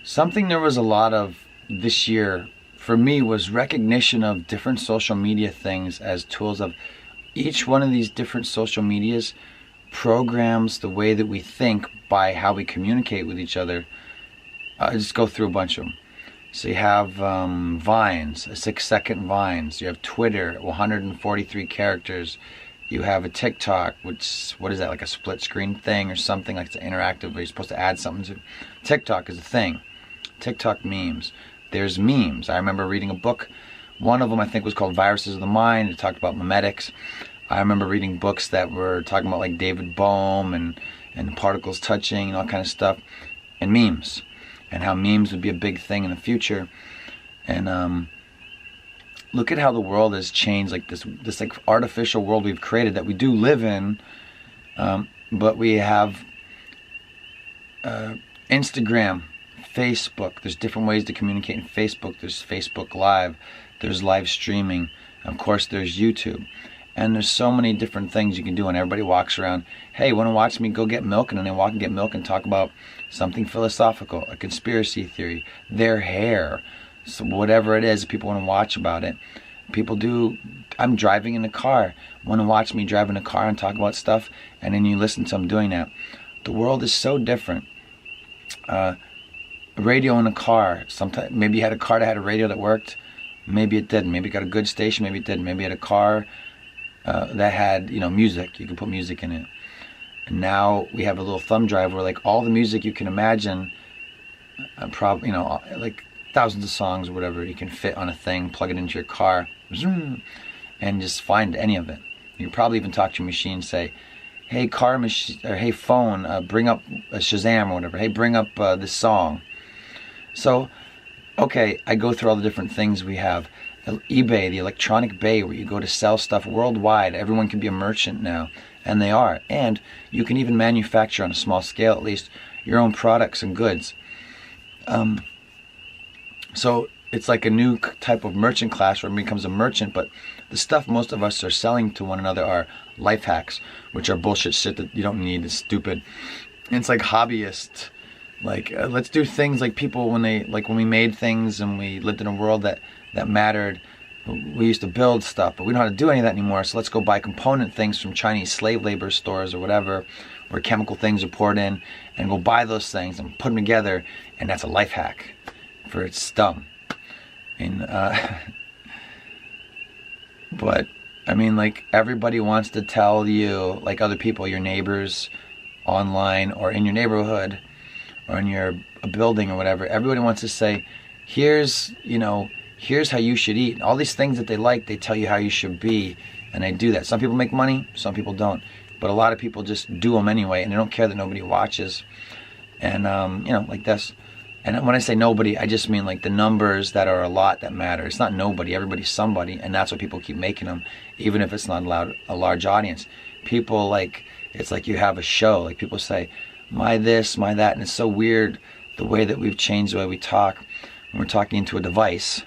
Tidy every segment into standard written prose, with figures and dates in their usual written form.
Something there was a lot of this year for me was recognition of different social media things as tools of each one of these different social medias programs the way that we think by how we communicate with each other. I just go through a bunch of them. So you have Vines, 6-second Vines. You have Twitter, 143 characters. You have a TikTok, which, what is that, like a split screen thing or something, like it's interactive where you're supposed to add something to. TikTok is a thing. TikTok memes. There's memes. I remember reading a book. One of them I think was called Viruses of the Mind. It talked about memetics. I remember reading books that were talking about like David Bohm and particles touching and all kind of stuff. And memes. And how memes would be a big thing in the future. And look at how the world has changed, like this like artificial world we've created that we do live in, but we have Instagram, Facebook. There's different ways to communicate in Facebook. There's Facebook Live. There's live streaming. Of course, there's YouTube. And there's so many different things you can do, and everybody walks around, hey, want to watch me go get milk? And then they walk and get milk and talk about something philosophical, a conspiracy theory, their hair, so whatever it is, people want to watch about it. People do. I'm driving in a car, want to watch me drive in a car and talk about stuff, and then you listen to them doing that. The world is so different. Radio in a car. Sometimes maybe you had a car that had a radio that worked. Maybe it didn't. Maybe it got a good station. Maybe it didn't. Maybe you had a car that had, music. You could put music in it. And now we have a little thumb drive where like all the music you can imagine, like thousands of songs or whatever, you can fit on a thing, plug it into your car, and just find any of it. You can probably even talk to your machine, say, hey car machine, or hey phone, bring up Shazam or whatever. Hey, bring up this song. So, okay, I go through all the different things we have. eBay, the electronic bay where you go to sell stuff worldwide. Everyone can be a merchant now, and they are. And you can even manufacture on a small scale, at least, your own products and goods. So it's like a new type of merchant class where it becomes a merchant, but the stuff most of us are selling to one another are life hacks, which are bullshit shit that you don't need. It's stupid. And it's like hobbyist. Like, let's do things like people when we made things and we lived in a world that mattered. We used to build stuff, but we don't know how to do any of that anymore. So let's go buy component things from Chinese slave labor stores or whatever, where chemical things are poured in, and go buy those things and put them together, and that's a life hack for its dumb. And but I mean, like, everybody wants to tell you, like other people, your neighbors, online or in your neighborhood or in your a building or whatever. Everybody wants to say, here's how you should eat. All these things that they like, they tell you how you should be, and they do that. Some people make money, some people don't. But a lot of people just do them anyway, and they don't care that nobody watches. And, like this. And when I say nobody, I just mean like the numbers that are a lot that matter. It's not nobody, everybody's somebody, and that's why people keep making them, even if it's not a large audience. People, like, it's like you have a show. Like, people say, my this, my that, and it's so weird the way that we've changed the way we talk. When we're talking into a device,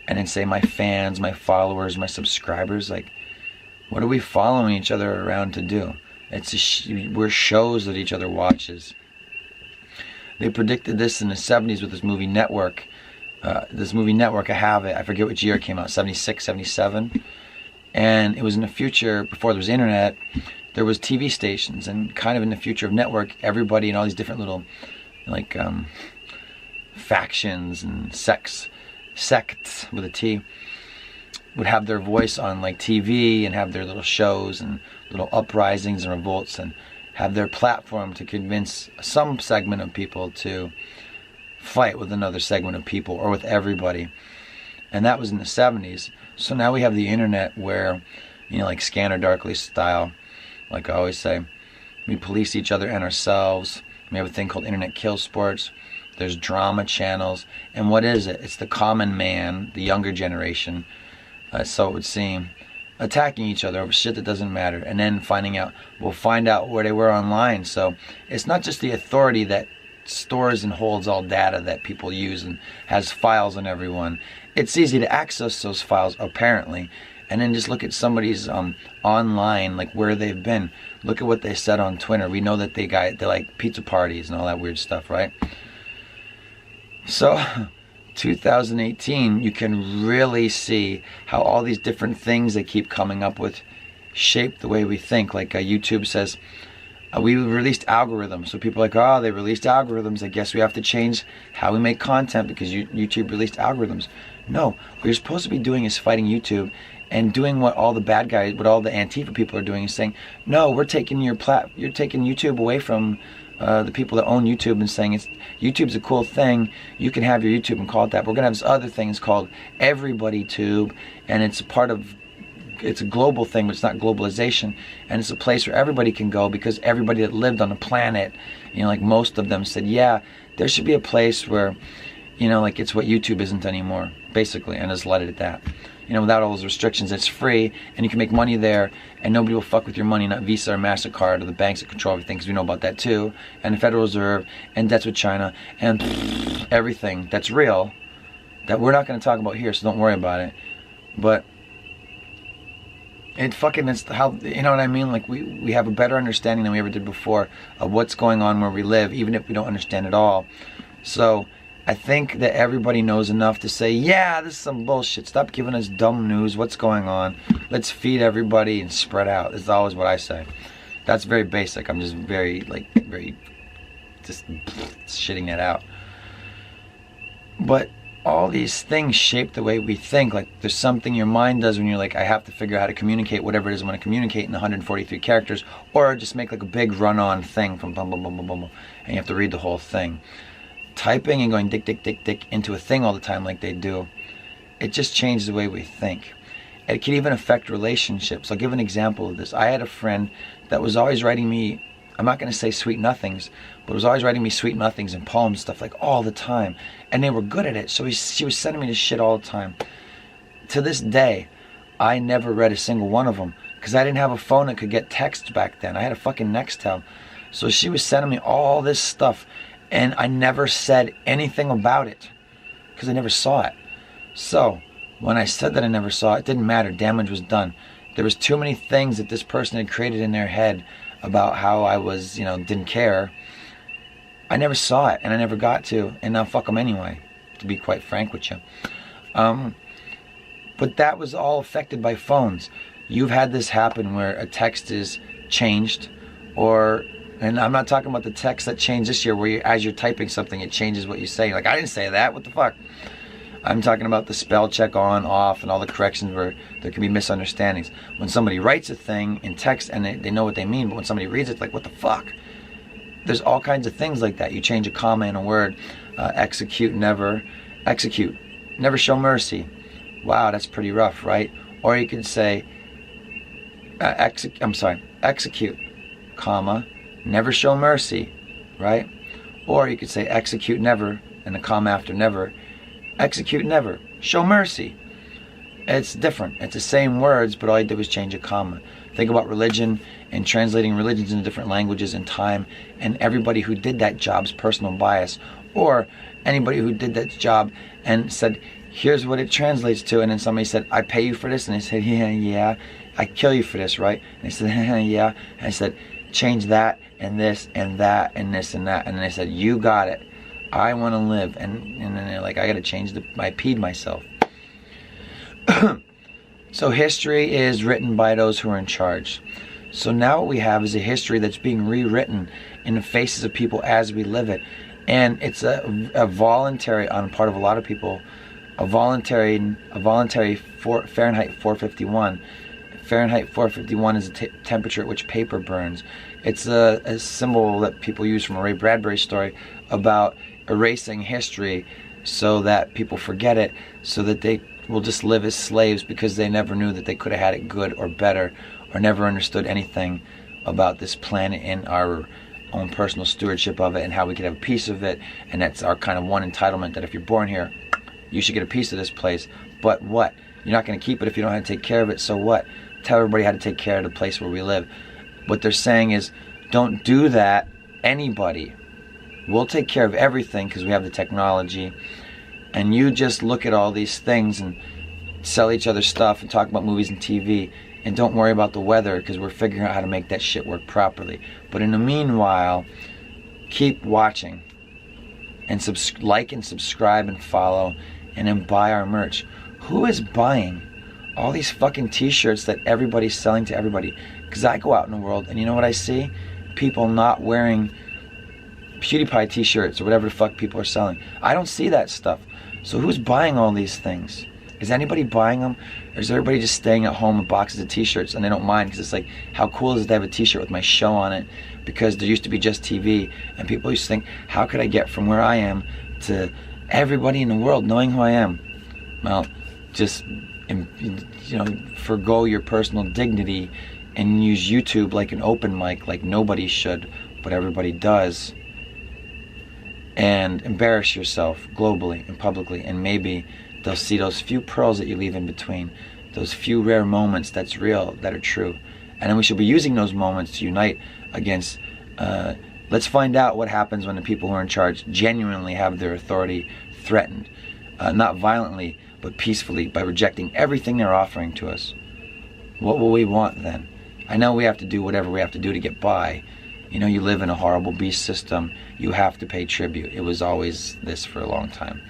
and then say my fans, my followers, my subscribers, like, what are we following each other around to do? We're shows that each other watches. They predicted this in the 70s with this movie Network. I have it. I forget which year it came out, 76, 77. And it was in the future, before there was internet, there was TV stations. And kind of in the future of network, everybody in all these different little, like, factions and sects with a T, would have their voice on like TV and have their little shows and little uprisings and revolts and have their platform to convince some segment of people to fight with another segment of people or with everybody. And that was in the 70s. So now we have the internet where, like Scanner Darkly style, like I always say, we police each other and ourselves. We have a thing called Internet Kill Sports. There's drama channels. And what is it? It's the common man, the younger generation, so it would seem, attacking each other over shit that doesn't matter, and then we'll find out where they were online. So it's not just the authority that stores and holds all data that people use and has files on everyone. It's easy to access those files, apparently, and then just look at somebody's online, like where they've been. Look at what they said on Twitter. We know that they like pizza parties and all that weird stuff, right? So 2018, you can really see how all these different things they keep coming up with shape the way we think. Like YouTube says, we released algorithms. So people are like, oh, they released algorithms. I guess we have to change how we make content because YouTube released algorithms. No, what you're supposed to be doing is fighting YouTube and doing what all the bad guys, what all the Antifa people are doing is saying, no, we're taking you're taking YouTube away from the people that own YouTube and saying YouTube's a cool thing. You can have your YouTube and call it that. But we're gonna have this other thing. It's called EverybodyTube, and it's a global thing, but it's not globalization, and it's a place where everybody can go because everybody that lived on the planet, like most of them said, yeah, there should be a place where, like it's what YouTube isn't anymore, basically, and just let it at that. Without all those restrictions, it's free, and you can make money there, and nobody will fuck with your money, not Visa or MasterCard or the banks that control everything, because we know about that too, and the Federal Reserve, and debts with China, and everything that's real, that we're not going to talk about here, so don't worry about it. But it's how, you know what I mean? Like we have a better understanding than we ever did before of what's going on where we live, even if we don't understand it all. So I think that everybody knows enough to say, yeah, this is some bullshit. Stop giving us dumb news. What's going on? Let's feed everybody and spread out. This is always what I say. That's very basic. I'm just just shitting that out. But all these things shape the way we think. Like there's something your mind does when you're like, I have to figure out how to communicate whatever it is I want to communicate in 143 characters, or just make like a big run-on thing from blah, blah, blah, blah, blah, blah, and you have to read the whole thing. Typing and going dick, dick, dick, dick into a thing all the time like they do, it just changes the way we think. It can even affect relationships. I'll give an example of this. I had a friend that was always writing me, I'm not going to say sweet nothings, but was always writing me sweet nothings and poems, stuff like all the time. And they were good at it, so she was sending me this shit all the time. To this day, I never read a single one of them because I didn't have a phone that could get text back then. I had a fucking Nextel. So she was sending me all this stuff, and I never said anything about it because I never saw it. So when I said that I never saw it, it didn't matter. Damage was done. There was too many things that this person had created in their head about how I was, didn't care. I never saw it, and I never got to, and now fuck them anyway, to be quite frank with you. But that was all affected by phones. You've had this happen where a text is changed, and I'm not talking about the text that changed this year where as you're typing something, it changes what you say. Like, I didn't say that, what the fuck? I'm talking about the spell check on, off, and all the corrections where there can be misunderstandings. When somebody writes a thing in text and they know what they mean, but when somebody reads it, it's like, what the fuck? There's all kinds of things like that. You change a comma in a word. Execute, never show mercy. Wow, that's pretty rough, right? Or you could say, execute, comma, never show mercy, right? Or you could say execute never, and a comma after never. Execute never, show mercy. It's different. It's the same words, but all you did was change a comma. Think about religion and translating religions into different languages in time, and everybody who did that job's personal bias, or anybody who did that job and said, here's what it translates to, and then somebody said, I pay you for this, and they said, yeah, I kill you for this, right? And they said, yeah, and I said, change that, and this, and that, and this, and that, and then they said, you got it. I want to live, and then they're like, I got to change I peed myself. So history is written by those who are in charge. So now what we have is a history that's being rewritten in the faces of people as we live it, and it's a voluntary on the part of a lot of people, a voluntary Fahrenheit 451. Fahrenheit 451 is the temperature at which paper burns. It's a symbol that people use from a Ray Bradbury story about erasing history so that people forget it, so that they will just live as slaves because they never knew that they could have had it good or better, or never understood anything about this planet and our own personal stewardship of it and how we could have a piece of it. And that's our kind of one entitlement, that if you're born here, you should get a piece of this place. But what? You're not going to keep it if you don't know how to take care of it, so what? Tell everybody how to take care of the place where we live. What they're saying is, don't do that, anybody. We'll take care of everything because we have the technology, and you just look at all these things and sell each other stuff and talk about movies and TV, and don't worry about the weather because we're figuring out how to make that shit work properly. But in the meanwhile, keep watching. and like and subscribe and follow, and then buy our merch. Who is buying all these fucking t-shirts that everybody's selling to everybody? Because I go out in the world and you know what I see? People not wearing PewDiePie t-shirts or whatever the fuck people are selling. I don't see that stuff. So who's buying all these things? Is anybody buying them? Or is everybody just staying at home with boxes of t-shirts and they don't mind because it's like, how cool is it to have a t-shirt with my show on it? Because there used to be just TV and people used to think, how could I get from where I am to everybody in the world knowing who I am? Well, just, you know, forgo your personal dignity and use YouTube like an open mic, like nobody should, but everybody does. And embarrass yourself globally and publicly, and maybe they'll see those few pearls that you leave in between, those few rare moments that's real, that are true. And then we should be using those moments to unite against, let's find out what happens when the people who are in charge genuinely have their authority threatened. Not violently, but peacefully, by rejecting everything they're offering to us. What will we want then? I know we have to do whatever we have to do to get by. You know, you live in a horrible beast system. You have to pay tribute. It was always this for a long time.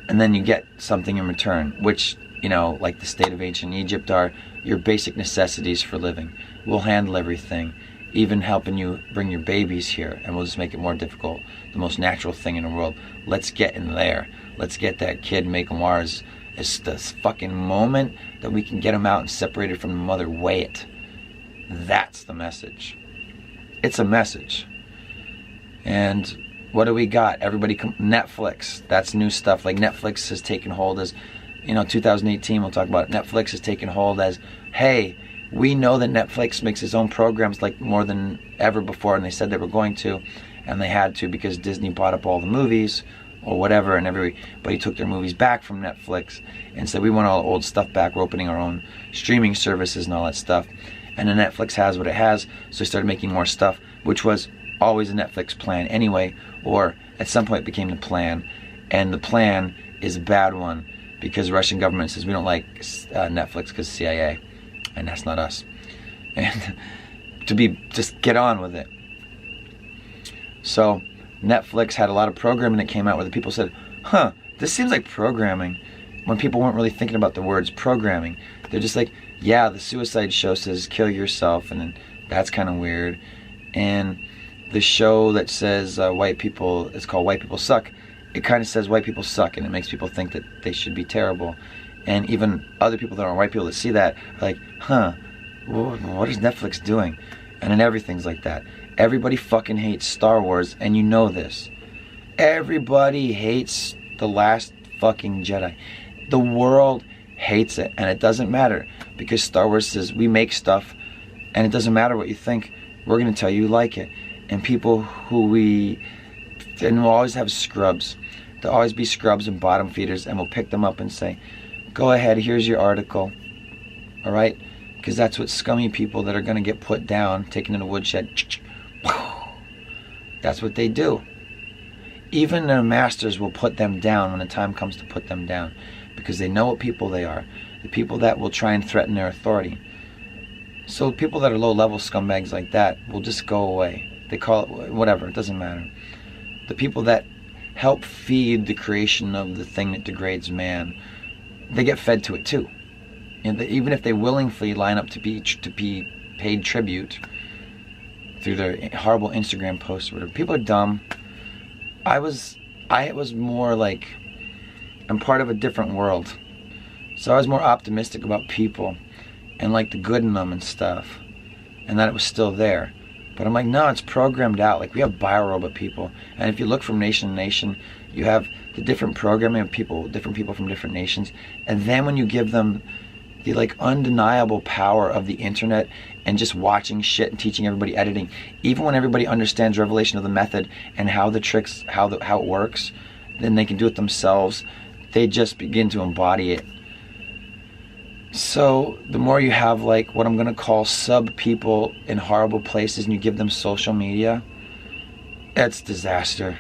And then you get something in return, which, you know, like the state of ancient Egypt, are your basic necessities for living. We'll handle everything, even helping you bring your babies here, and we'll just make it more difficult. The most natural thing in the world. Let's get in there. Let's get that kid, make him ours. It's the fucking moment that we can get him out and separated from the mother. Weigh it. That's the message. It's a message. And what do we got? Everybody, Netflix. That's new stuff. Like Netflix has taken hold as, you know, 2018, we'll talk about it. Netflix has taken hold as, hey, we know that Netflix makes its own programs like more than ever before, and they said they were going to, and they had to because Disney bought up all the movies or whatever, and everybody took their movies back from Netflix and said, we want all the old stuff back. We're opening our own streaming services and all that stuff. And then Netflix has what it has, so they started making more stuff, which was always a Netflix plan anyway, or at some point became the plan. And the plan is a bad one because the Russian government says we don't like Netflix because CIA, and that's not us. And just get on with it. So Netflix had a lot of programming that came out where the people said, huh, this seems like programming, when people weren't really thinking about the words programming. They're just like, yeah, the Suicide Show says kill yourself, and then that's kind of weird. And the show that says white people, it's called White People Suck, it kind of says white people suck, and it makes people think that they should be terrible. And even other people that aren't white people that see that are like, huh, what is Netflix doing? And then everything's like that. Everybody fucking hates Star Wars, and you know this. Everybody hates The Last fucking Jedi. The world hates it, and it doesn't matter, because Star Wars says we make stuff, and it doesn't matter what you think, we're going to tell you like it. And people who and we'll always have scrubs. There'll always be scrubs and bottom feeders, and we'll pick them up and say, go ahead, here's your article. Alright? Because that's what scummy people that are going to get put down, taken in a woodshed, that's what they do. Even their masters will put them down when the time comes to put them down, because they know what people they are. The people that will try and threaten their authority. So people that are low-level scumbags like that will just go away. They call it whatever, it doesn't matter. The people that help feed the creation of the thing that degrades man, they get fed to it too. And even if they willingly line up to be paid tribute through their horrible Instagram posts or whatever. People are dumb. I was more like, I'm part of a different world. So I was more optimistic about people and like the good in them and stuff, and that it was still there. But I'm like, no, it's programmed out. Like, we have biorobot people, and if you look from nation to nation, you have the different programming of people, different people from different nations, and then when you give them the like undeniable power of the internet and just watching shit and teaching everybody editing, even when everybody understands revelation of the method and how the tricks, how it works, then they can do it themselves. They just begin to embody it. So the more you have like what I'm gonna call sub people in horrible places, and you give them social media, it's disaster.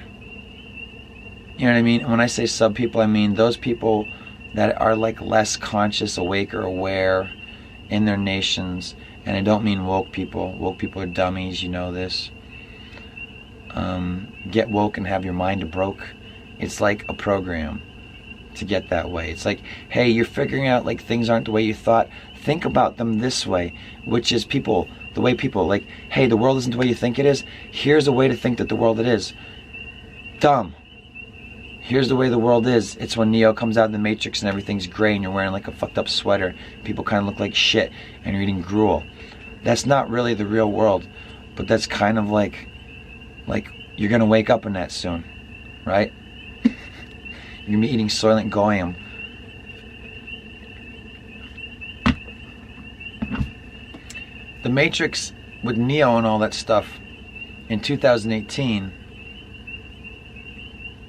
You know what I mean? And when I say sub people, I mean those people that are like less conscious, awake, or aware in their nations. And I don't mean woke people. Woke people are dummies, you know this. get woke and have your mind broke. It's like a program to get that way. It's like, hey, you're figuring out like things aren't the way you thought. Think about them this way, which is the way people like, hey, the world isn't the way you think it is. Here's a way to think that the world it is. Dumb. Here's the way the world is. It's when Neo comes out of the Matrix and everything's gray and you're wearing like a fucked up sweater. People kind of look like shit and you're eating gruel. That's not really the real world, but that's kind of like you're gonna wake up in that soon, right? You're gonna be eating Soylent Goyim. The Matrix with Neo and all that stuff in 2018,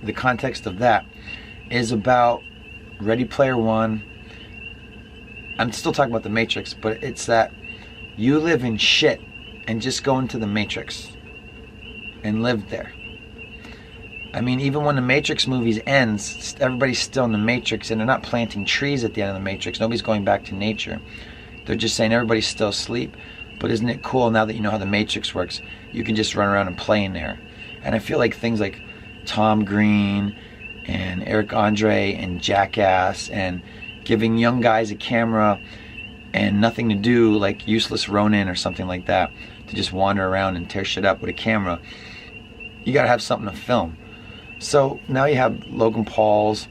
the context of that is about Ready Player One. I'm still talking about the Matrix, but it's that you live in shit and just go into the Matrix and live there. I mean, even when the Matrix movies ends, everybody's still in the Matrix and they're not planting trees at the end of the Matrix. Nobody's going back to nature. They're just saying everybody's still asleep. But isn't it cool now that you know how the Matrix works, you can just run around and play in there. And I feel like things like Tom Green and Eric Andre and Jackass and giving young guys a camera and nothing to do, like Useless Ronin or something like that, to just wander around and tear shit up with a camera. You gotta have something to film. So now you have Logan Pauls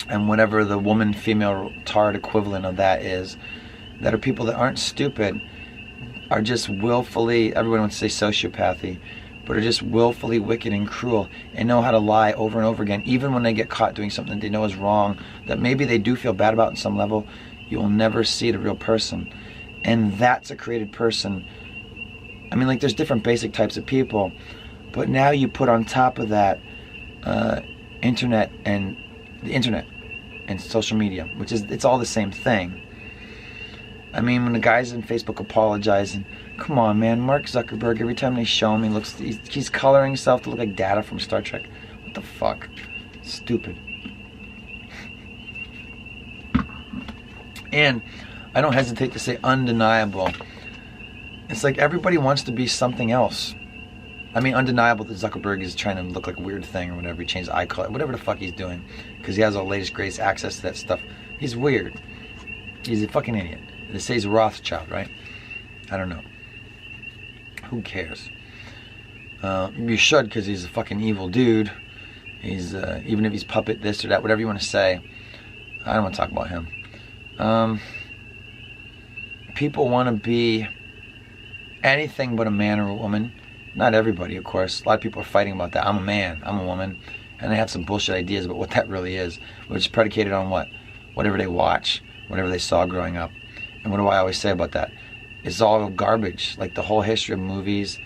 and whatever the woman-female retard equivalent of that is, that are people that aren't stupid, are just willfully, everyone would say sociopathy, but are just willfully wicked and cruel and know how to lie over and over again, even when they get caught doing something they know is wrong, that maybe they do feel bad about on some level. You will never see the real person. And that's a created person. I mean, like, there's different basic types of people, but now you put on top of that internet and social media, which is, it's all the same thing. I mean, when the guys in Facebook apologizing, come on, man, Mark Zuckerberg, every time they show him, he's coloring himself to look like Data from Star Trek. What the fuck? Stupid. And I don't hesitate to say undeniable. It's like everybody wants to be something else. I mean, undeniable that Zuckerberg is trying to look like a weird thing or whatever. He changed eye color, whatever the fuck he's doing, because he has all the latest, greatest access to that stuff. He's weird. He's a fucking idiot. They say he's a Rothschild, right? I don't know. Who cares? You should, because he's a fucking evil dude. He's even if he's puppet this or that, whatever you want to say. I don't want to talk about him. People want to be anything but a man or a woman. Not everybody, of course. A lot of people are fighting about that. I'm a man, I'm a woman. And they have some bullshit ideas about what that really is, which is predicated on what? Whatever they watch, whatever they saw growing up. And what do I always say about that? It's all garbage. Like the whole history of movies.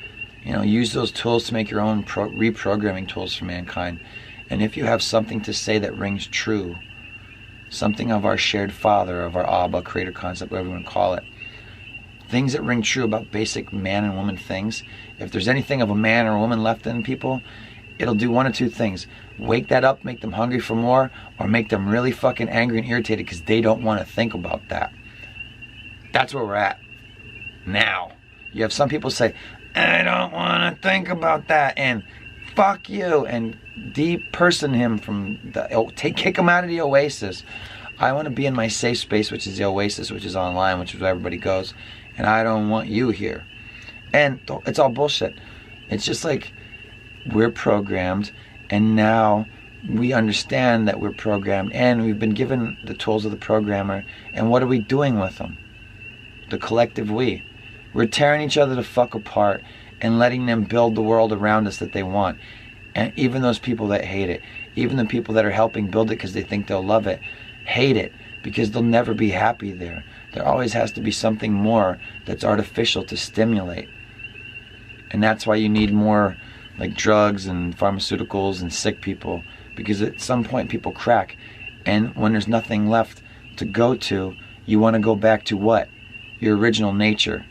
You know, use those tools to make your own reprogramming tools for mankind. And if you have something to say that rings true, something of our shared father, of our Abba, creator concept, whatever you want to call it, things that ring true about basic man and woman things, if there's anything of a man or a woman left in people, it'll do one of two things. Wake that up, make them hungry for more, or make them really fucking angry and irritated because they don't want to think about that. That's where we're at now. You have some people say, I don't want to think about that, and fuck you, and deperson him from the, kick him out of the oasis. I want to be in my safe space, which is the oasis, which is online, which is where everybody goes, and I don't want you here. And it's all bullshit. It's just like we're programmed, and now we understand that we're programmed, and we've been given the tools of the programmer, and what are we doing with them? The collective we. We're tearing each other the fuck apart and letting them build the world around us that they want. And even those people that hate it, even the people that are helping build it because they think they'll love it, hate it because they'll never be happy there. There always has to be something more that's artificial to stimulate. And that's why you need more like drugs and pharmaceuticals and sick people, because at some point people crack, and when there's nothing left to go to, you want to go back to what? Your original nature,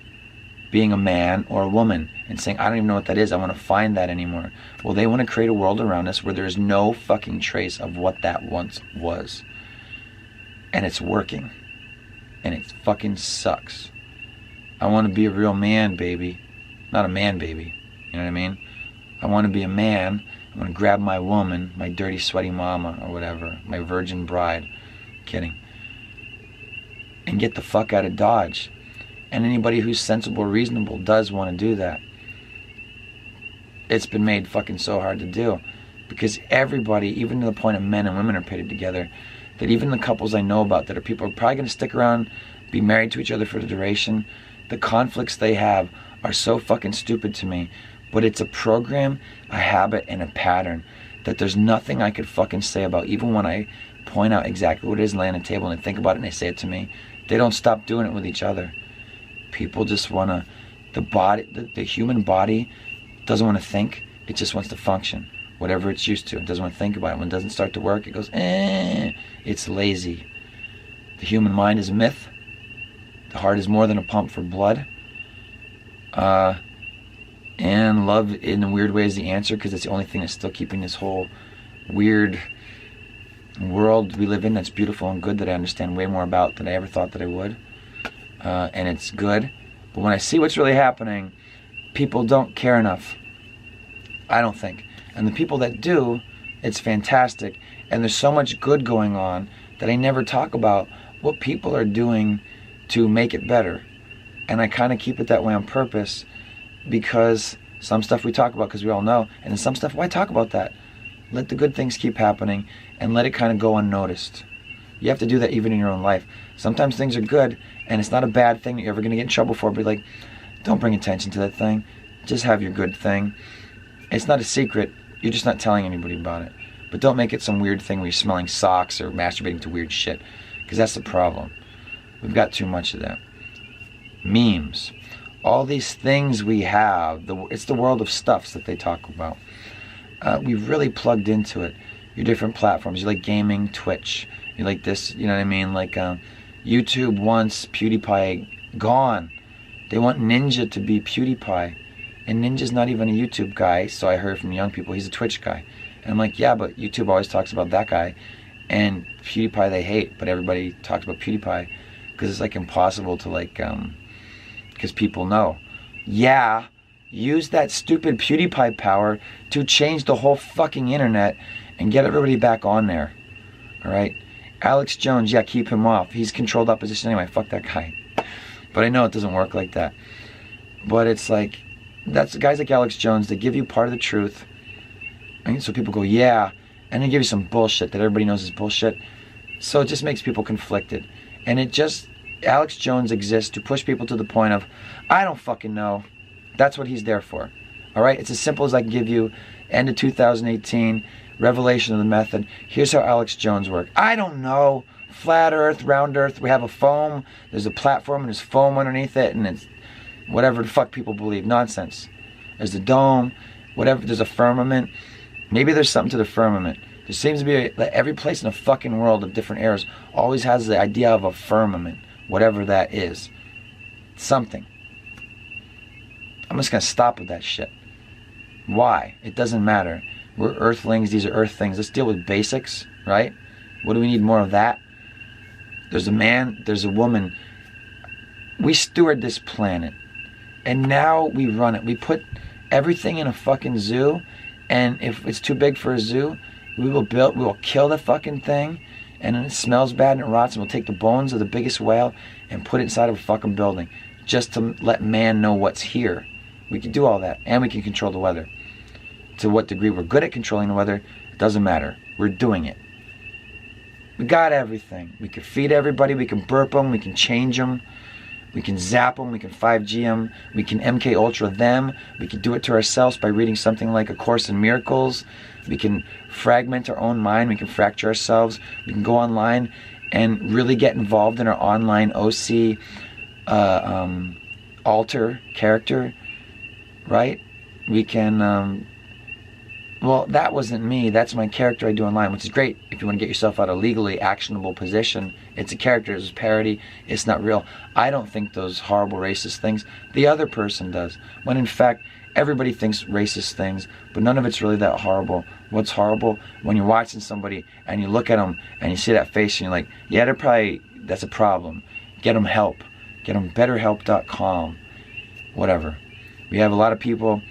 being a man or a woman, and saying, I don't even know what that is, I want to find that anymore. Well, they want to create a world around us where there is no fucking trace of what that once was. And it's working. And it fucking sucks. I want to be a real man, baby. Not a man, baby. You know what I mean? I want to be a man. I want to grab my woman, my dirty, sweaty mama or whatever, my virgin bride. Kidding. And get the fuck out of Dodge. And anybody who's sensible, reasonable does want to do that. It's been made fucking so hard to do. Because everybody, even to the point of men and women are pitted together, that even the couples I know about that are people are probably going to stick around, be married to each other for the duration, the conflicts they have are so fucking stupid to me. But it's a program, a habit, and a pattern that there's nothing I could fucking say about. Even when I point out exactly what it is and lay on the table and they think about it and they say it to me, they don't stop doing it with each other. People just want to, the human body doesn't want to think, it just wants to function. Whatever it's used to, it doesn't want to think about it. When it doesn't start to work, it goes, it's lazy. The human mind is a myth. The heart is more than a pump for blood. And love, in a weird way, is the answer, because it's the only thing that's still keeping this whole weird world we live in that's beautiful and good, that I understand way more about than I ever thought that I would. And it's good. But when I see what's really happening, people don't care enough. I don't think. And the people that do, it's fantastic. And there's so much good going on that I never talk about what people are doing to make it better. And I kind of keep it that way on purpose, because some stuff we talk about because we all know, and then some stuff, why talk about that? Let the good things keep happening and let it kind of go unnoticed. You have to do that even in your own life. Sometimes things are good and it's not a bad thing that you're ever going to get in trouble for, but like, don't bring attention to that thing. Just have your good thing. It's not a secret. You're just not telling anybody about it. But don't make it some weird thing where you're smelling socks or masturbating to weird shit, because that's the problem. We've got too much of that. Memes. All these things we have, it's the world of stuffs that they talk about. We've really plugged into it. Your different platforms. You like gaming, Twitch. You like this, you know what I mean? Like YouTube wants PewDiePie gone. They want Ninja to be PewDiePie. And Ninja's not even a YouTube guy, so I heard from young people, he's a Twitch guy. And I'm like, yeah, but YouTube always talks about that guy. And PewDiePie they hate, but everybody talks about PewDiePie because it's like impossible to like, because people know. Yeah, use that stupid PewDiePie power to change the whole fucking internet and get everybody back on there. Alright? Alex Jones, yeah, keep him off. He's controlled opposition anyway, fuck that guy. But I know it doesn't work like that. But it's like, that's guys like Alex Jones, they give you part of the truth. And so people go, yeah, and they give you some bullshit that everybody knows is bullshit. So it just makes people conflicted. And it just, Alex Jones exists to push people to the point of, I don't fucking know. That's what he's there for. Alright? It's as simple as I can give you end of 2018, revelation of the method. Here's how Alex Jones works. I don't know. Flat earth, round earth, we have a foam, there's a platform and there's foam underneath it, and it's whatever the fuck people believe. Nonsense. There's a dome, whatever, there's a firmament. Maybe there's something to the firmament. There seems to be every place in the fucking world of different eras always has the idea of a firmament, whatever that is. Something. I'm just gonna stop with that shit. Why? It doesn't matter. We're earthlings, these are earth things. Let's deal with basics, right? What do we need more of that? There's a man, there's a woman. We steward this planet. And now we run it. We put everything in a fucking zoo, and if it's too big for a zoo, we will kill the fucking thing, and then it smells bad and it rots, and we'll take the bones of the biggest whale and put it inside of a fucking building just to let man know what's here. We can do all that, and we can control the weather. To what degree we're good at controlling the weather, it doesn't matter. We're doing it. We got everything. We can feed everybody, we can burp them, we can change them, we can zap them, we can 5G them, we can MK Ultra them, we can do it to ourselves by reading something like A Course in Miracles, we can fragment our own mind, we can fracture ourselves, we can go online and really get involved in our online OC alter character, right? We can, well, that wasn't me, that's my character I do online, which is great if you want to get yourself out of legally actionable position. It's a character, it's a parody, it's not real. I don't think those horrible racist things. The other person does. When in fact, everybody thinks racist things, but none of it's really that horrible. What's horrible? When you're watching somebody and you look at them and you see that face and you're like, yeah, that's a problem. Get them help. Get them betterhelp.com. Whatever. We have a lot of people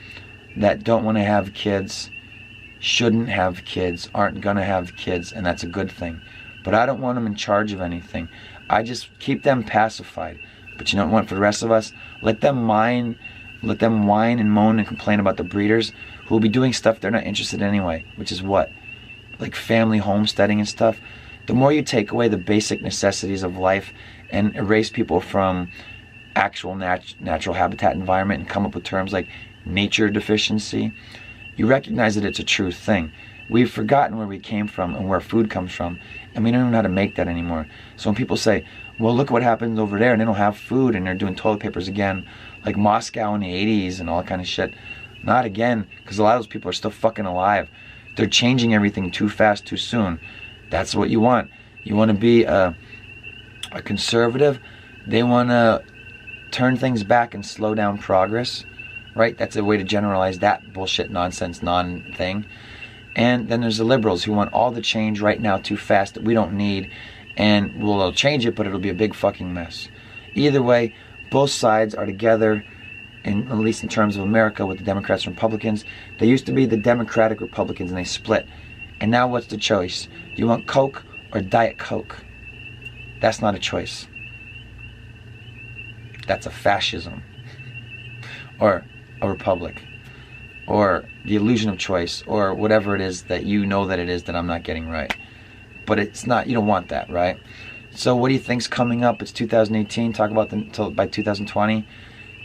that don't want to have kids, shouldn't have kids, aren't going to have kids, and that's a good thing. But I don't want them in charge of anything. I just keep them pacified. But you know what, for the rest of us, let them whine and moan and complain about the breeders who will be doing stuff they're not interested in anyway, which is what? Like family homesteading and stuff. The more you take away the basic necessities of life and erase people from actual natural habitat environment and come up with terms like nature deficiency, you recognize that it's a true thing. We've forgotten where we came from and where food comes from, and we don't even know how to make that anymore. So when people say, well, look what happens over there, and they don't have food, and they're doing toilet papers again, like Moscow in the 80s and all that kind of shit. Not again, because a lot of those people are still fucking alive. They're changing everything too fast, too soon. That's what you want. You want to be a conservative. They want to turn things back and slow down progress, right? That's a way to generalize that bullshit, nonsense, non-thing. And then there's the liberals who want all the change right now too fast that we don't need, and they'll change it, but it'll be a big fucking mess. Either way, both sides are together, at least in terms of America, with the Democrats and Republicans. They used to be the Democratic Republicans, and they split. And now what's the choice? Do you want Coke or Diet Coke? That's not a choice. That's a fascism. Or a republic. Or the illusion of choice, or whatever it is that you know that it is that I'm not getting right. But it's not, you don't want that, right? So what do you think's coming up? It's 2018, talk about by 2020.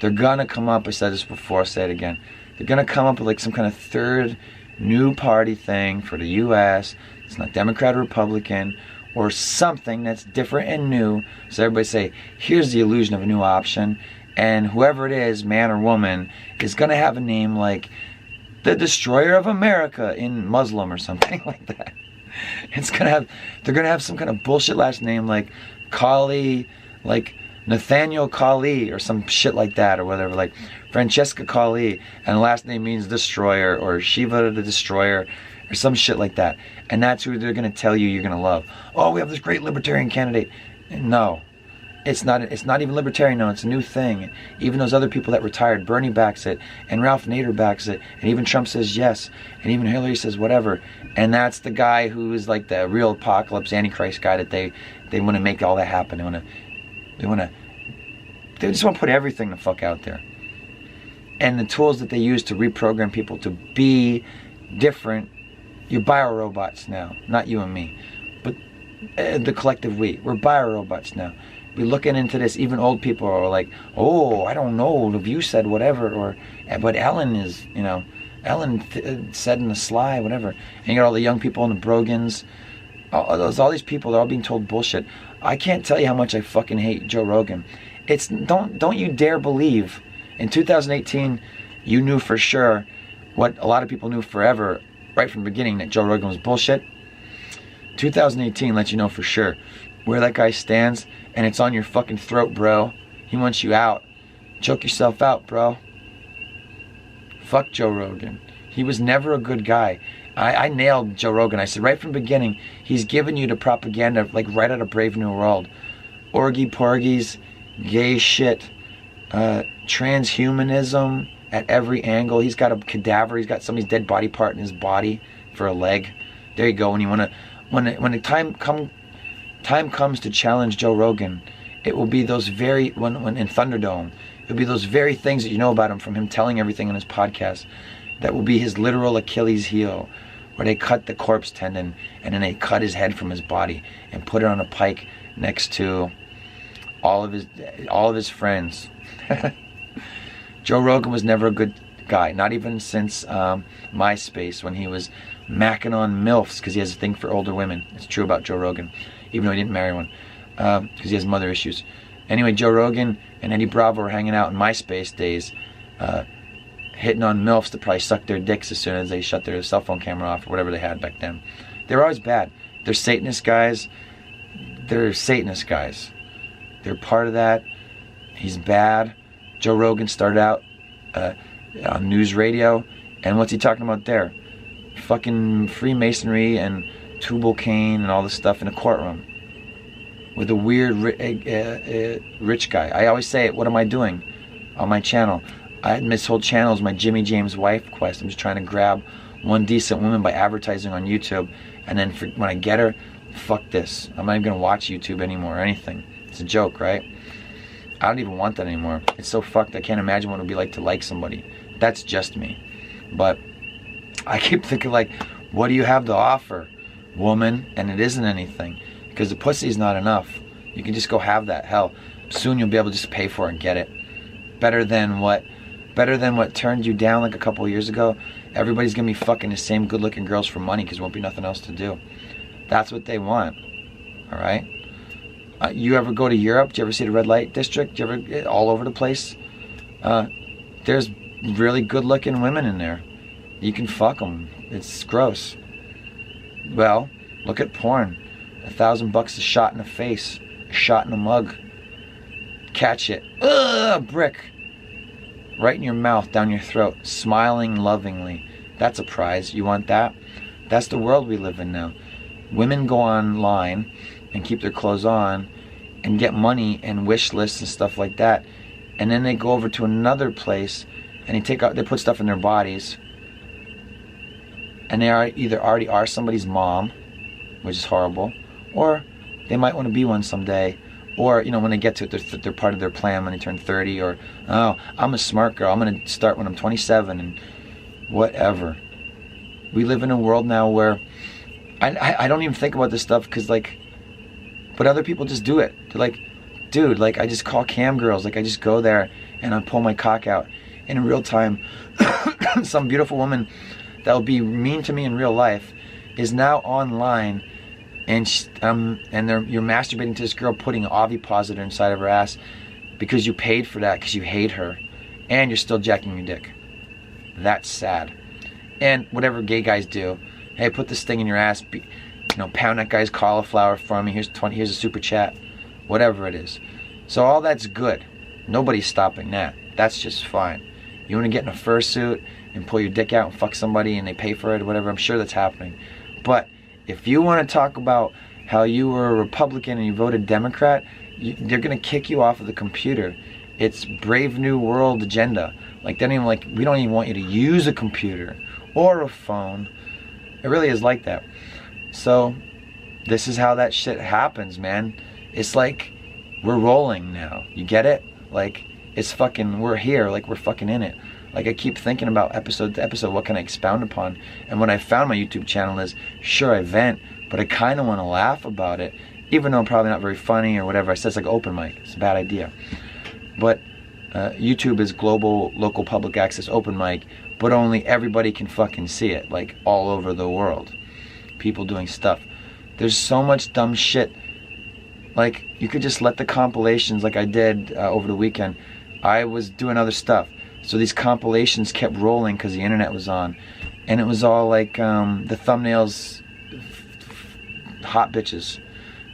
They're gonna come up, I said this before, I'll say it again. They're gonna come up with like some kind of third new party thing for the US. It's not Democrat or Republican, or something that's different and new. So everybody say, here's the illusion of a new option. And whoever it is, man or woman, is gonna have a name like the Destroyer of America in Muslim or something like that. They're gonna have some kind of bullshit last name like Kali, like Nathaniel Kali or some shit like that, or whatever, like Francesca Kali, and the last name means destroyer, or Shiva the Destroyer, or some shit like that. And that's who they're gonna tell you're gonna love. Oh, we have this great libertarian candidate. No. It's not even libertarian, no, it's a new thing. Even those other people that retired, Bernie backs it, and Ralph Nader backs it, and even Trump says yes, and even Hillary says whatever. And that's the guy who is like the real apocalypse antichrist guy that they want to make all that happen. They just want to put everything the fuck out there. And the tools that they use to reprogram people to be different, you're biorobots now, not you and me, but the collective we. We're biorobots now. We're looking into this. Even old people are like, oh, I don't know, the View said whatever, but Ellen is, said in the Sly, whatever. And you got all the young people in the Brogans, all these people, they're all being told bullshit. I can't tell you how much I fucking hate Joe Rogan. Don't you dare believe, in 2018, you knew for sure what a lot of people knew forever, right from the beginning, that Joe Rogan was bullshit. 2018 lets you know for sure where that guy stands, and it's on your fucking throat, bro. He wants you out. Choke yourself out, bro. Fuck Joe Rogan. He was never a good guy. I nailed Joe Rogan. I said right from the beginning, he's giving you the propaganda, like right out of Brave New World. Orgy porgies, gay shit, transhumanism at every angle. He's got a cadaver. He's got somebody's dead body part in his body for a leg. There you go. When the time comes to challenge Joe Rogan, it will be those very, when in Thunderdome, it will be those very things that you know about him from him telling everything in his podcast that will be his literal Achilles heel, where they cut the corpse tendon and then they cut his head from his body and put it on a pike next to all of his friends. Joe Rogan was never a good guy, not even since MySpace, when he was macking on MILFs because he has a thing for older women. It's true about Joe Rogan, even though he didn't marry one, because he has mother issues. Anyway, Joe Rogan and Eddie Bravo were hanging out in MySpace days, hitting on MILFs to probably suck their dicks as soon as they shut their cell phone camera off or whatever they had back then. They were always bad. They're Satanist guys. They're part of that. He's bad. Joe Rogan started out on news radio, and what's he talking about there? Fucking Freemasonry and Tubal Cain and all this stuff in a courtroom with a weird rich guy. I always say it, what am I doing on my channel? This whole channel is my Jimmy James wife quest. I'm just trying to grab one decent woman by advertising on YouTube, and then when I get her, fuck this. I'm not even gonna watch YouTube anymore or anything. It's a joke, right? I don't even want that anymore. It's so fucked. I can't imagine what it would be like to like somebody. That's just me. But I keep thinking, like, what do you have to offer, woman? And it isn't anything, because the pussy's not enough. You can just go have that. Hell, soon you'll be able to just pay for it and get it. Better than what turned you down like a couple of years ago. Everybody's gonna be fucking the same good-looking girls for money because there won't be nothing else to do. That's what they want. All right. You ever go to Europe? Do you ever see the red light district? Do you ever all over the place? There's really good-looking women in there. You can fuck them. It's gross. Well, look at porn. $1,000 a shot in the face, a shot in the mug. Catch it. Ugh, brick. Right in your mouth, down your throat, smiling lovingly. That's a prize. You want that? That's the world we live in now. Women go online and keep their clothes on and get money and wish lists and stuff like that. And then they go over to another place and they put stuff in their bodies. And they either already are somebody's mom, which is horrible, or they might want to be one someday. Or, you know, when they get to it, they're part of their plan when they turn 30. Or, oh, I'm a smart girl. I'm going to start when I'm 27 and whatever. We live in a world now where I don't even think about this stuff because, like, but other people just do it. They're like, dude, like, I just call cam girls. Like, I just go there and I pull my cock out. And in real time, some beautiful woman that will be mean to me in real life is now online. And you're masturbating to this girl, putting an ovipositor inside of her ass because you paid for that because you hate her, and you're still jacking your dick. That's sad. And whatever gay guys do, hey, put this thing in your ass, pound that guy's cauliflower for me. Here's a super chat, whatever it is. So all that's good. Nobody's stopping that. That's just fine. You want to get in a fursuit and pull your dick out and fuck somebody and they pay for it or whatever, I'm sure that's happening. But if you want to talk about how you were a Republican and you voted Democrat, they're going to kick you off of the computer. It's Brave New World agenda. Like, we don't even want you to use a computer or a phone. It really is like that. So, this is how that shit happens, man. It's like, we're rolling now. You get it? Like, it's fucking, we're here. Like, we're fucking in it. Like, I keep thinking about episode to episode, what can I expound upon? And what I found my YouTube channel is, sure, I vent, but I kind of want to laugh about it, even though I'm probably not very funny or whatever. I said it's like open mic. It's a bad idea. But YouTube is global, local public access open mic, but only everybody can fucking see it, like all over the world. People doing stuff. There's so much dumb shit. Like, you could just let the compilations, like I did over the weekend. I was doing other stuff. So these compilations kept rolling because the internet was on. And it was all like the thumbnails, hot bitches,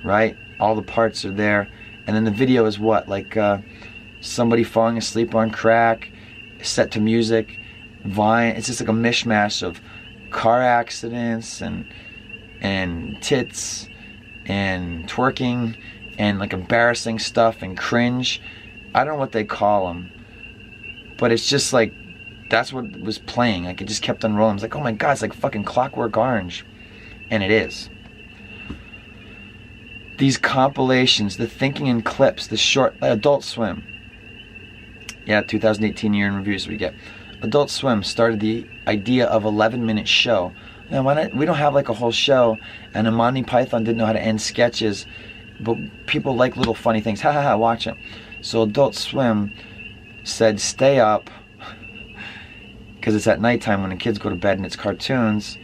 right? All the parts are there. And then the video is what? Like somebody falling asleep on crack, set to music, Vine. It's just like a mishmash of car accidents and tits and twerking and like embarrassing stuff and cringe. I don't know what they call them. But it's just like, that's what was playing. Like, it just kept on rolling. I was like, oh my God, it's like fucking Clockwork Orange. And it is. These compilations, the thinking in clips, the short, Adult Swim. Yeah, 2018 year in reviews we get. Adult Swim started the idea of 11-minute show. Now, we don't have like a whole show, and Monty Python didn't know how to end sketches, but people like little funny things. Ha ha ha, watch it. So Adult Swim said stay up, because it's at nighttime when the kids go to bed and it's cartoons,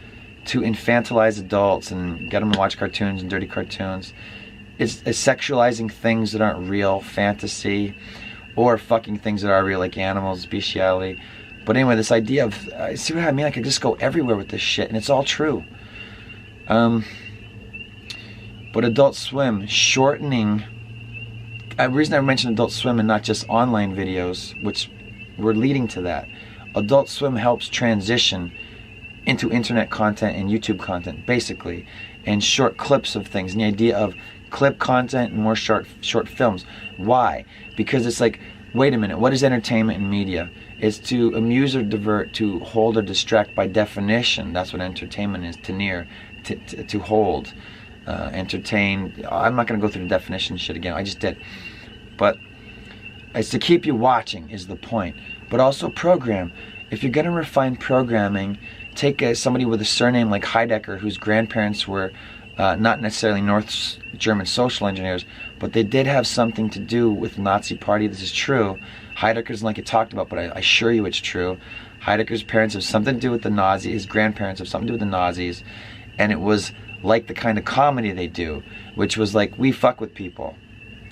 to infantilize adults and get them to watch cartoons and dirty cartoons. It's sexualizing things that aren't real, fantasy, or fucking things that are real, like animals, bestiality. But anyway, this idea of, see what I mean? I could just go everywhere with this shit, and it's all true. But Adult Swim, shortening. The reason I mentioned Adult Swim and not just online videos, which we're leading to that. Adult Swim helps transition into internet content and YouTube content, basically, and short clips of things. And the idea of clip content and more short films. Why? Because it's like, wait a minute, what is entertainment and media? is to amuse or divert, to hold or distract by definition. That's what entertainment is, to hold, entertain. I'm not going to go through the definition shit again, I just did. But it's to keep you watching is the point. But also program. If you're going to refine programming, take somebody with a surname like Heidegger, whose grandparents were not necessarily North German social engineers, but they did have something to do with the Nazi Party. This is true. Heidegger doesn't like it talked about, but I assure you it's true. Heidegger's parents have something to do with the Nazis. His grandparents have something to do with the Nazis. And it was like the kind of comedy they do, which was like, we fuck with people.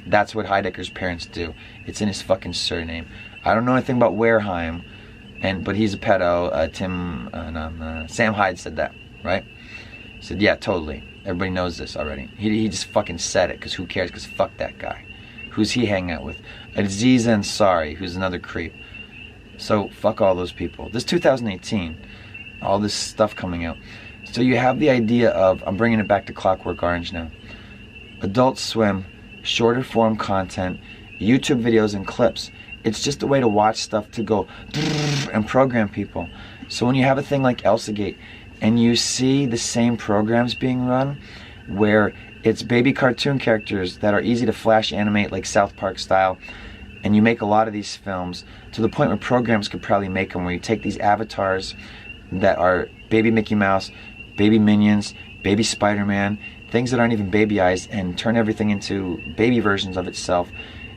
That's what Heidegger's parents do. It's in his fucking surname. I don't know anything about Wareheim, but he's a pedo. Sam Hyde said that, right? He said, yeah, totally. Everybody knows this already. He just fucking said it, because who cares? Because fuck that guy. Who's he hanging out with? Aziz Ansari, who's another creep. So fuck all those people. This 2018, all this stuff coming out. So you have the idea of, I'm bringing it back to Clockwork Orange now. Adult Swim, shorter form content, YouTube videos and clips. It's just a way to watch stuff to go and program people. So when you have a thing like ElsaGate and you see the same programs being run where it's baby cartoon characters that are easy to flash animate like South Park style, and you make a lot of these films to the point where programs could probably make them, where you take these avatars that are baby Mickey Mouse, baby Minions, baby Spider-Man, things that aren't even baby-ized, and turn everything into baby versions of itself,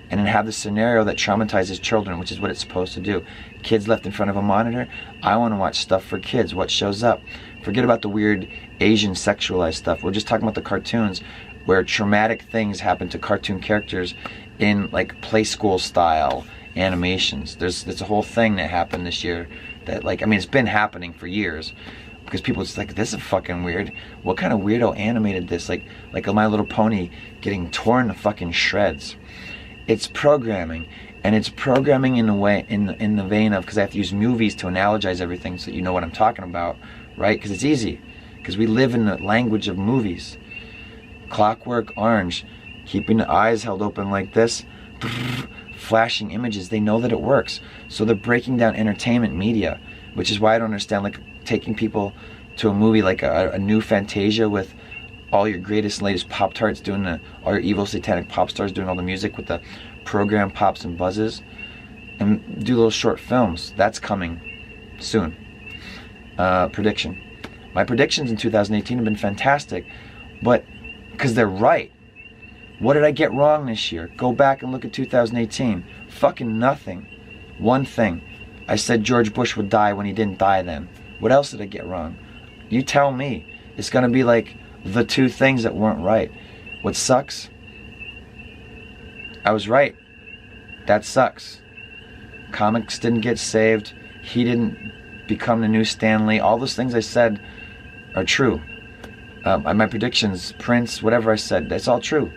and then have the scenario that traumatizes children, which is what it's supposed to do. Kids left in front of a monitor, I want to watch stuff for kids. What shows up? Forget about the weird Asian sexualized stuff. We're just talking about the cartoons where traumatic things happen to cartoon characters in like play school style animations. There's a whole thing that happened this year that, like, I mean, it's been happening for years, because people just like, this is fucking weird. What kind of weirdo animated this? Like a My Little Pony getting torn to fucking shreds. It's programming, and it's programming in a way, in the vein of, because I have to use movies to analogize everything so that you know what I'm talking about, right? Because it's easy, because we live in the language of movies. Clockwork Orange, keeping the eyes held open like this, flashing images. They know that it works, so they're breaking down entertainment media, which is why I don't understand, like, taking people to a movie like a new Fantasia with all your greatest and latest Pop-Tarts doing all your evil satanic pop stars doing all the music with the program pops and buzzes, and do little short films. That's coming soon. Prediction. My predictions in 2018 have been fantastic, but because they're right. What did I get wrong this year? Go back and look at 2018. Fucking nothing. One thing. I said George Bush would die when he didn't die then. What else did I get wrong? You tell me. It's going to be like the two things that weren't right. What sucks? I was right. That sucks. Comics didn't get saved. He didn't become the new Stan Lee. All those things I said are true. My predictions, Prince, whatever I said, that's all true.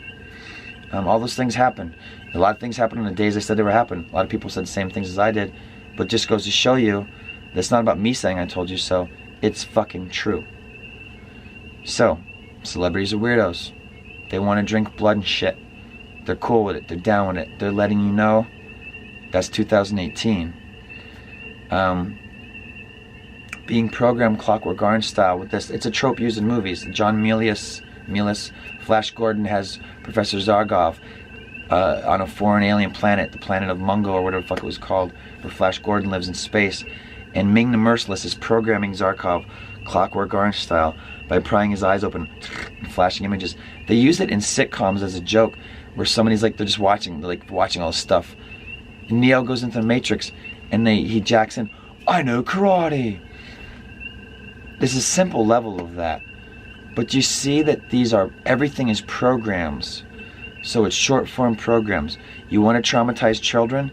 All those things happened. A lot of things happened on the days I said they were happening. A lot of people said the same things as I did. But it just goes to show you that it's not about me saying I told you so. It's fucking true. So, celebrities are weirdos. They want to drink blood and shit. They're cool with it. They're down with it. They're letting you know. That's 2018. Being programmed Clockwork Orange style with this. It's a trope used in movies. John Milius, Flash Gordon has Professor Zarkov on a foreign alien planet, the planet of Mungo or whatever the fuck it was called, where Flash Gordon lives in space. And Ming the Merciless is programming Zarkov Clockwork Orange style by prying his eyes open and flashing images. They use it in sitcoms as a joke, where somebody's like, they're like watching all this stuff. And Neo goes into the Matrix and he jacks in, I know karate. There's a simple level of that. But you see that everything is programs. So it's short form programs. You want to traumatize children?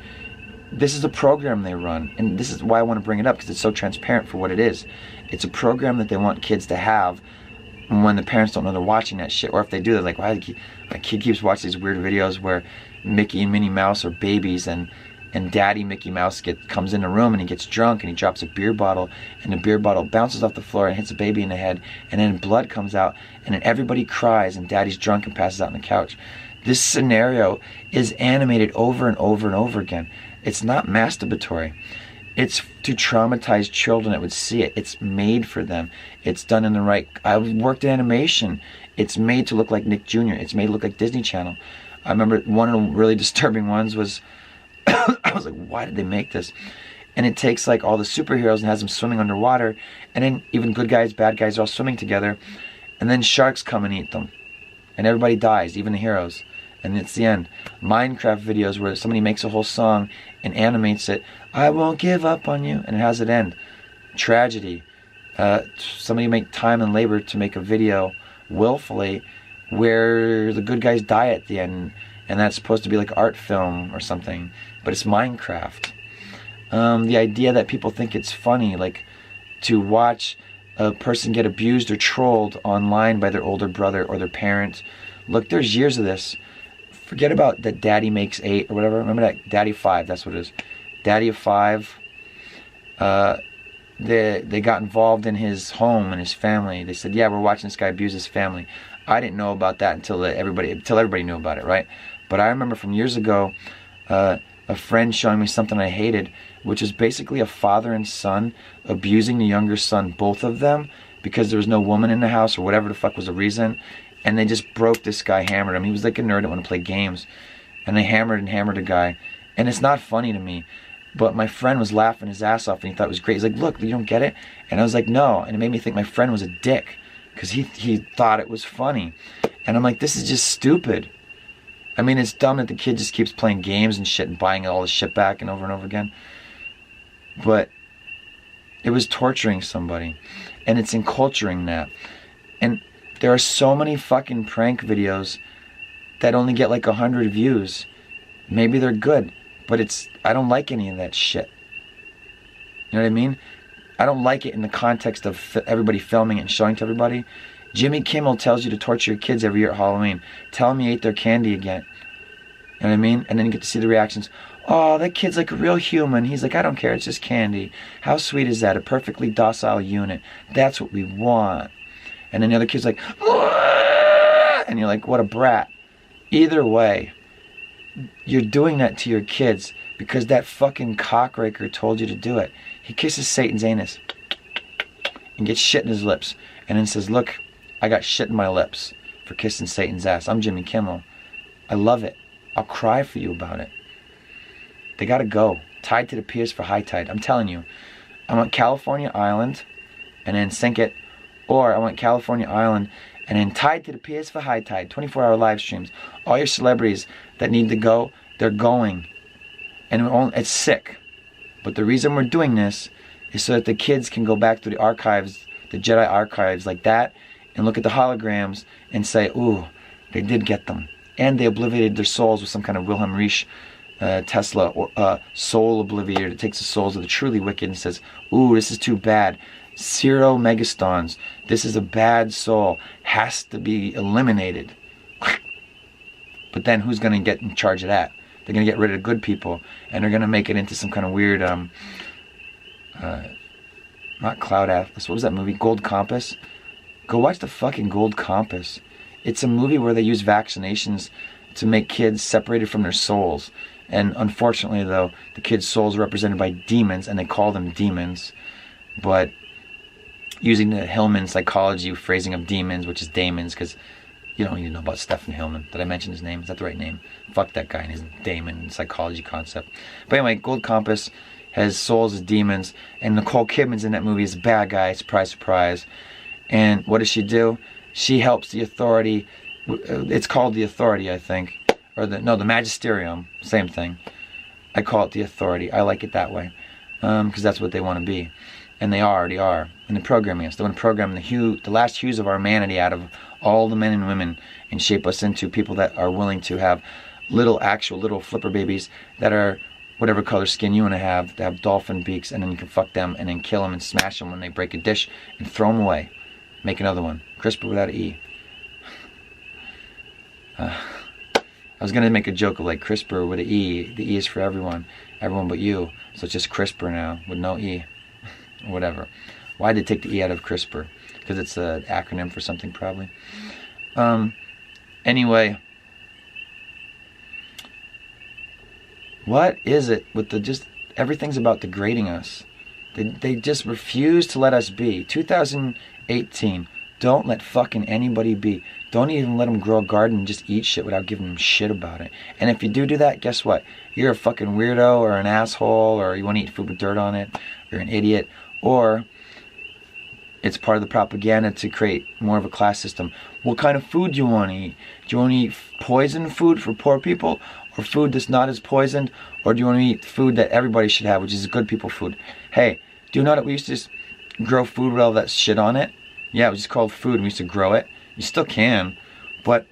This is a program they run. And this is why I want to bring it up, because it's so transparent for what it is. It's a program that they want kids to have when the parents don't know they're watching that shit. Or if they do, they're like, why my kid keeps watching these weird videos where Mickey and Minnie Mouse are babies, and Daddy Mickey Mouse comes in the room and he gets drunk and he drops a beer bottle, and the beer bottle bounces off the floor and hits a baby in the head, and then blood comes out, and then everybody cries and Daddy's drunk and passes out on the couch. This scenario is animated over and over and over again. It's not masturbatory. It's to traumatize children that would see it. It's made for them. It's done in the right... I worked in animation. It's made to look like Nick Jr. It's made to look like Disney Channel. I remember one of the really disturbing ones was... I was like, why did they make this? And it takes like all the superheroes and has them swimming underwater, and then even good guys, bad guys are all swimming together, and then sharks come and eat them. And everybody dies, even the heroes. And it's the end. Minecraft videos where somebody makes a whole song and animates it. I won't give up on you. And it has it end. Tragedy. Somebody make time and labor to make a video willfully where the good guys die at the end. And that's supposed to be like art film or something. But it's Minecraft. The idea that people think it's funny, like to watch a person get abused or trolled online by their older brother or their parent. Look, there's years of this. Forget about that Daddy Makes 8 or whatever. Remember that? Daddy 5, that's what it is. Daddy of 5. They got involved in his home and his family. They said, yeah, we're watching this guy abuse his family. I didn't know about that until everybody knew about it, right? But I remember from years ago, a friend showing me something I hated, which is basically a father and son abusing the younger son, both of them, because there was no woman in the house or whatever the fuck was the reason. And they just broke this guy, hammered him. He was like a nerd that wanted to play games. And they hammered and hammered a guy. And it's not funny to me. But my friend was laughing his ass off and he thought it was great. He's like, look, you don't get it? And I was like, no. And it made me think my friend was a dick. Because he thought it was funny. And I'm like, this is just stupid. I mean, it's dumb that the kid just keeps playing games and shit and buying all the shit back and over again. But it was torturing somebody. And it's enculturing that. And there are so many fucking prank videos that only get like 100 views. Maybe they're good, but I don't like any of that shit. You know what I mean? I don't like it in the context of everybody filming it and showing to everybody. Jimmy Kimmel tells you to torture your kids every year at Halloween. Tell them you ate their candy again. You know what I mean? And then you get to see the reactions. Oh, that kid's like a real human. He's like, I don't care, it's just candy. How sweet is that? A perfectly docile unit. That's what we want. And then the other kid's like, Wah! And you're like, what a brat. Either way, you're doing that to your kids because that fucking cockraker told you to do it. He kisses Satan's anus and gets shit in his lips and then says, look, I got shit in my lips for kissing Satan's ass. I'm Jimmy Kimmel. I love it. I'll cry for you about it. They gotta go. Tied to the piers for high tide. I'm telling you. I want California Island and then sink it. Or I want California Island and then tied to the piers for high tide. 24-hour live streams. All your celebrities that need to go, they're going. And it's sick. But the reason we're doing this is so that the kids can go back to the archives, the Jedi archives like that, and look at the holograms and say, ooh, they did get them. And they obliterated their souls with some kind of Wilhelm Reich Tesla or soul obliviator that takes the souls of the truly wicked and says, ooh, this is too bad. 0 megastons. This is a bad soul. Has to be eliminated. But then who's going to get in charge of that? They're going to get rid of good people. And they're going to make it into some kind of weird, not Cloud Atlas. What was that movie? Gold Compass? Go watch the fucking Gold Compass. It's a movie where they use vaccinations to make kids separated from their souls. And unfortunately, though, the kids' souls are represented by demons, and they call them demons. But using the Hillman psychology phrasing of demons, which is daemons, because you don't even know about Stephen Hillman. Did I mention his name? Is that the right name? Fuck that guy and his daemon psychology concept. But anyway, Gold Compass has souls as demons, and Nicole Kidman's in that movie as a bad guy. Surprise, surprise. And what does she do? She helps the authority. It's called the authority, I think. Or the magisterium. Same thing. I call it the authority. I like it that way. Because that's what they want to be. And they already are. And they're programming us. They want to program the last hues of our humanity out of all the men and women and shape us into people that are willing to have little flipper babies that are whatever color skin you want to have dolphin beaks, and then you can fuck them and then kill them and smash them when they break a dish and throw them away. Make another one. CRISPR without an E. I was going to make a joke of like CRISPR with an E. The E is for everyone but you. So it's just CRISPR now with no E. Or whatever. Why did they take the E out of CRISPR? Because it's an acronym for something probably. Anyway. What is it with the just... everything's about degrading us. They just refuse to let us be. 2018, don't let fucking anybody be. Don't even let them grow a garden and just eat shit without giving them shit about it. And if you do that, guess what? You're a fucking weirdo or an asshole, or you want to eat food with dirt on it. You're an idiot. Or it's part of the propaganda to create more of a class system. What kind of food do you want to eat? Do you want to eat poisoned food for poor people? Or food that's not as poisoned? Or do you want to eat food that everybody should have, which is good people food? Hey, do you know that we used to just grow food with all that shit on it? Yeah, it was just called food, and we used to grow it. You still can, but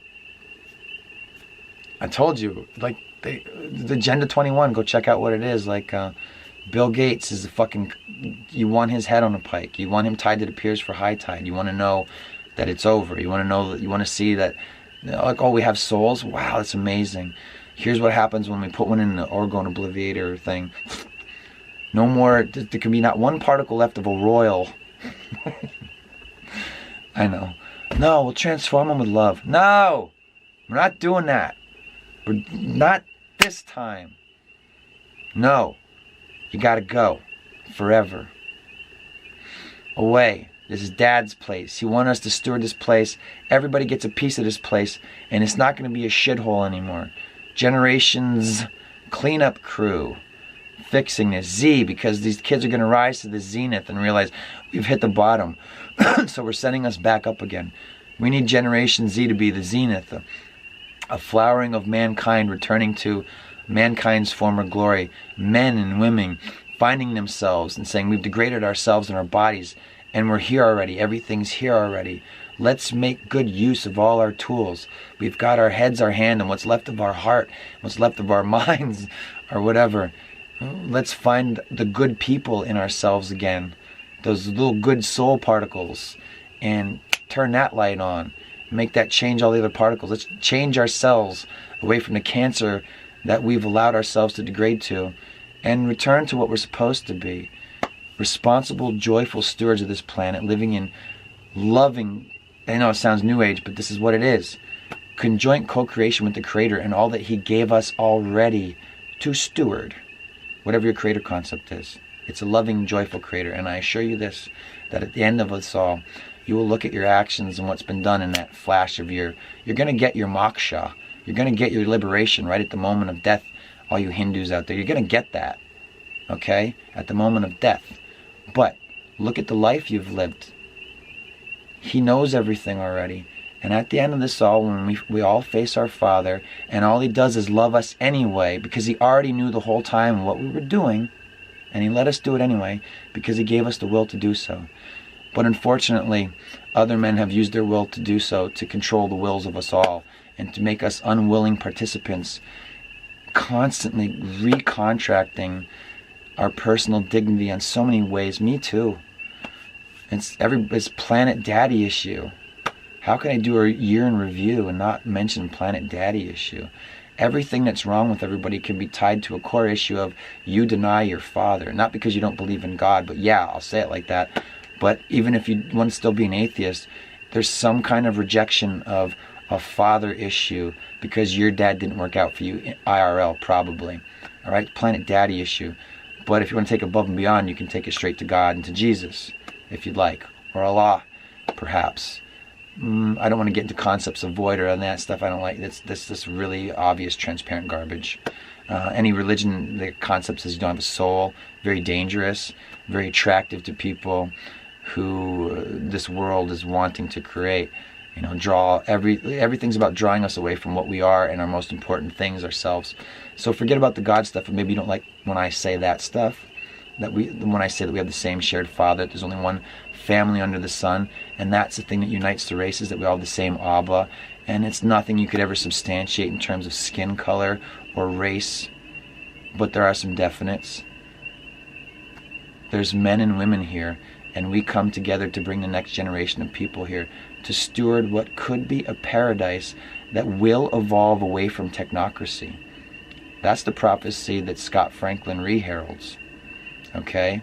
I told you, like, the Agenda 21, go check out what it is. Like, Bill Gates is the fucking, you want his head on a pike. You want him tied to the piers for high tide. You want to know that it's over. You want to know that, you want to see that, like, oh, we have souls? Wow, that's amazing. Here's what happens when we put one in the orgone obliviator thing. No more, there can be not one particle left of a royal. I know. No, we'll transform them with love. No! We're not doing that. We're not this time. No. You gotta go. Forever. Away. This is Dad's place. He wanted us to steward this place. Everybody gets a piece of this place, and it's not going to be a shithole anymore. Generations cleanup crew fixing this. Z, because these kids are going to rise to the zenith and realize we've hit the bottom. So we're setting us back up again. We need Generation Z to be the zenith, a flowering of mankind returning to mankind's former glory. Men and women finding themselves and saying we've degraded ourselves and our bodies, and we're here already. Everything's here already. Let's make good use of all our tools. We've got our heads, our hand, and what's left of our heart, what's left of our minds, or whatever. Let's find the good people in ourselves again, those little good soul particles, and turn that light on. Make that change all the other particles. Let's change ourselves away from the cancer that we've allowed ourselves to degrade to, and return to what we're supposed to be. Responsible, joyful stewards of this planet, living in loving, I know it sounds new age, but this is what it is. Conjoint co-creation with the Creator and all that He gave us already to steward. Whatever your Creator concept is. It's a loving, joyful Creator. And I assure you this, that at the end of us all, you will look at your actions and what's been done in that flash of you're going to get your moksha. You're going to get your liberation right at the moment of death. All you Hindus out there, you're going to get that. Okay? At the moment of death. But look at the life you've lived. He knows everything already. And at the end of this all, when we all face our Father, and all He does is love us anyway, because He already knew the whole time what we were doing, and He let us do it anyway, because He gave us the will to do so. But unfortunately, other men have used their will to do so, to control the wills of us all, and to make us unwilling participants, constantly recontracting our personal dignity in so many ways. Me too. It's Planet Daddy issue. How can I do a year in review and not mention Planet Daddy issue? Everything that's wrong with everybody can be tied to a core issue of you deny your father. Not because you don't believe in God, but yeah, I'll say it like that. But even if you want to still be an atheist, there's some kind of rejection of a father issue because your dad didn't work out for you IRL, probably. All right, Planet Daddy issue. But if you want to take it above and beyond, you can take it straight to God and to Jesus, if you'd like, or Allah, perhaps. I don't want to get into concepts of void or on that stuff. I don't like this really obvious, transparent garbage. Any religion, the concept says you don't have a soul. Very dangerous, very attractive to people who this world is wanting to create. You know, everything's about drawing us away from what we are and our most important things, ourselves. So forget about the God stuff. And maybe you don't like when I say that stuff. When I say that we have the same shared Father, there's only one family under the sun, and that's the thing that unites the races, that we all have the same Abba, and it's nothing you could ever substantiate in terms of skin color or race, but there are some definites. There's men and women here, and we come together to bring the next generation of people here to steward what could be a paradise that will evolve away from technocracy. That's the prophecy that Scott Franklin re-heralds. Okay?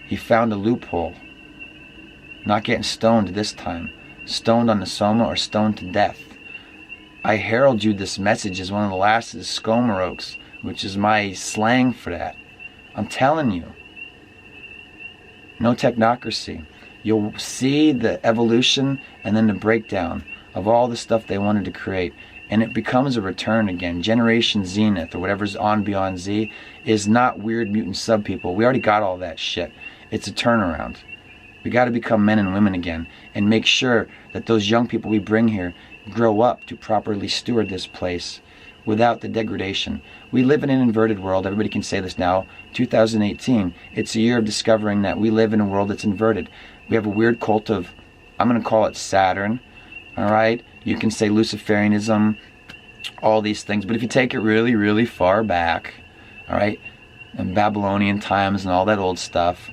He found a loophole. Not getting stoned this time. Stoned on the Soma or stoned to death. I herald you this message as one of the last is Skomerokes, which is my slang for that. I'm telling you. No technocracy. You'll see the evolution and then the breakdown of all the stuff they wanted to create. And it becomes a return again. Generation Zenith, or whatever's on beyond Z, is not weird mutant sub-people. We already got all that shit. It's a turnaround. We got to become men and women again and make sure that those young people we bring here grow up to properly steward this place without the degradation. We live in an inverted world. Everybody can say this now. 2018, it's a year of discovering that we live in a world that's inverted. We have a weird cult of, I'm going to call it Saturn, all right? You can say Luciferianism, all these things, but if you take it really, really far back, all right, in Babylonian times and all that old stuff,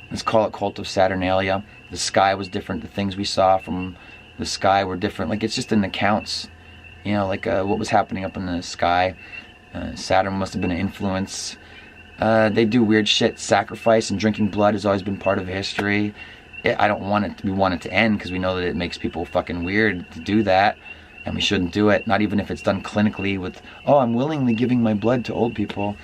let's call it cult of Saturnalia. The sky was different. The things we saw from the sky were different. Like, it's just in accounts, you know, like what was happening up in the sky. Saturn must have been an influence. They do weird shit. Sacrifice and drinking blood has always been part of history. I don't want it. We want it to end because we know that it makes people fucking weird to do that, and we shouldn't do it. Not even if it's done clinically with, oh, I'm willingly giving my blood to old people.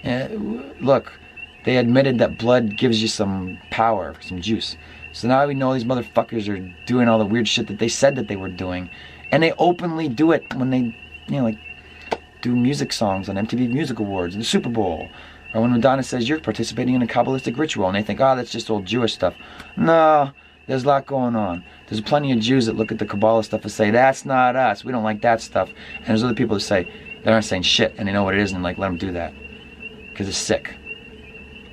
Look, they admitted that blood gives you some power, some juice. So now we know these motherfuckers are doing all the weird shit that they said that they were doing, and they openly do it when they, you know, like do music songs on MTV Music Awards and the Super Bowl. Or when Madonna says you're participating in a Kabbalistic ritual, and they think, oh, that's just old Jewish stuff. No, there's a lot going on. There's plenty of Jews that look at the Kabbalah stuff and say, that's not us. We don't like that stuff. And there's other people that say, they aren't saying shit, and they know what it is, and like, let them do that. Because it's sick.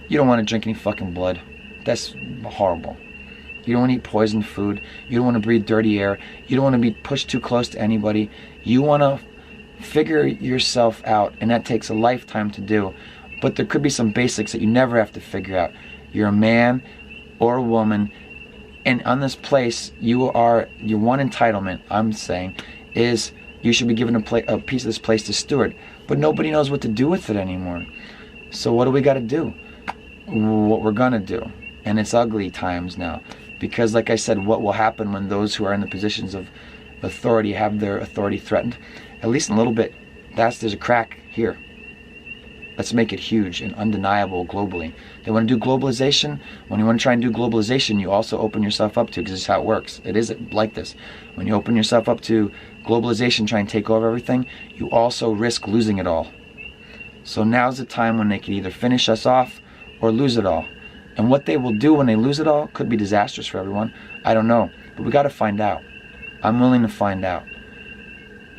You don't want to drink any fucking blood. That's horrible. You don't want to eat poisoned food. You don't want to breathe dirty air. You don't want to be pushed too close to anybody. You want to figure yourself out, and that takes a lifetime to do. But there could be some basics that you never have to figure out. You're a man or a woman, and on this place, your one entitlement, I'm saying, is you should be given a piece of this place to steward. But nobody knows what to do with it anymore. So what do we got to do? What we're going to do. And it's ugly times now. Because like I said, what will happen when those who are in the positions of authority have their authority threatened? At least in a little bit, there's a crack here. Let's make it huge and undeniable globally. They want to do globalization. When you want to try and do globalization, you also open yourself up to, because this is how it works. It is like this. When you open yourself up to globalization, try and take over everything, you also risk losing it all. So now's the time when they can either finish us off or lose it all. And what they will do when they lose it all could be disastrous for everyone. I don't know. But we got to find out. I'm willing to find out.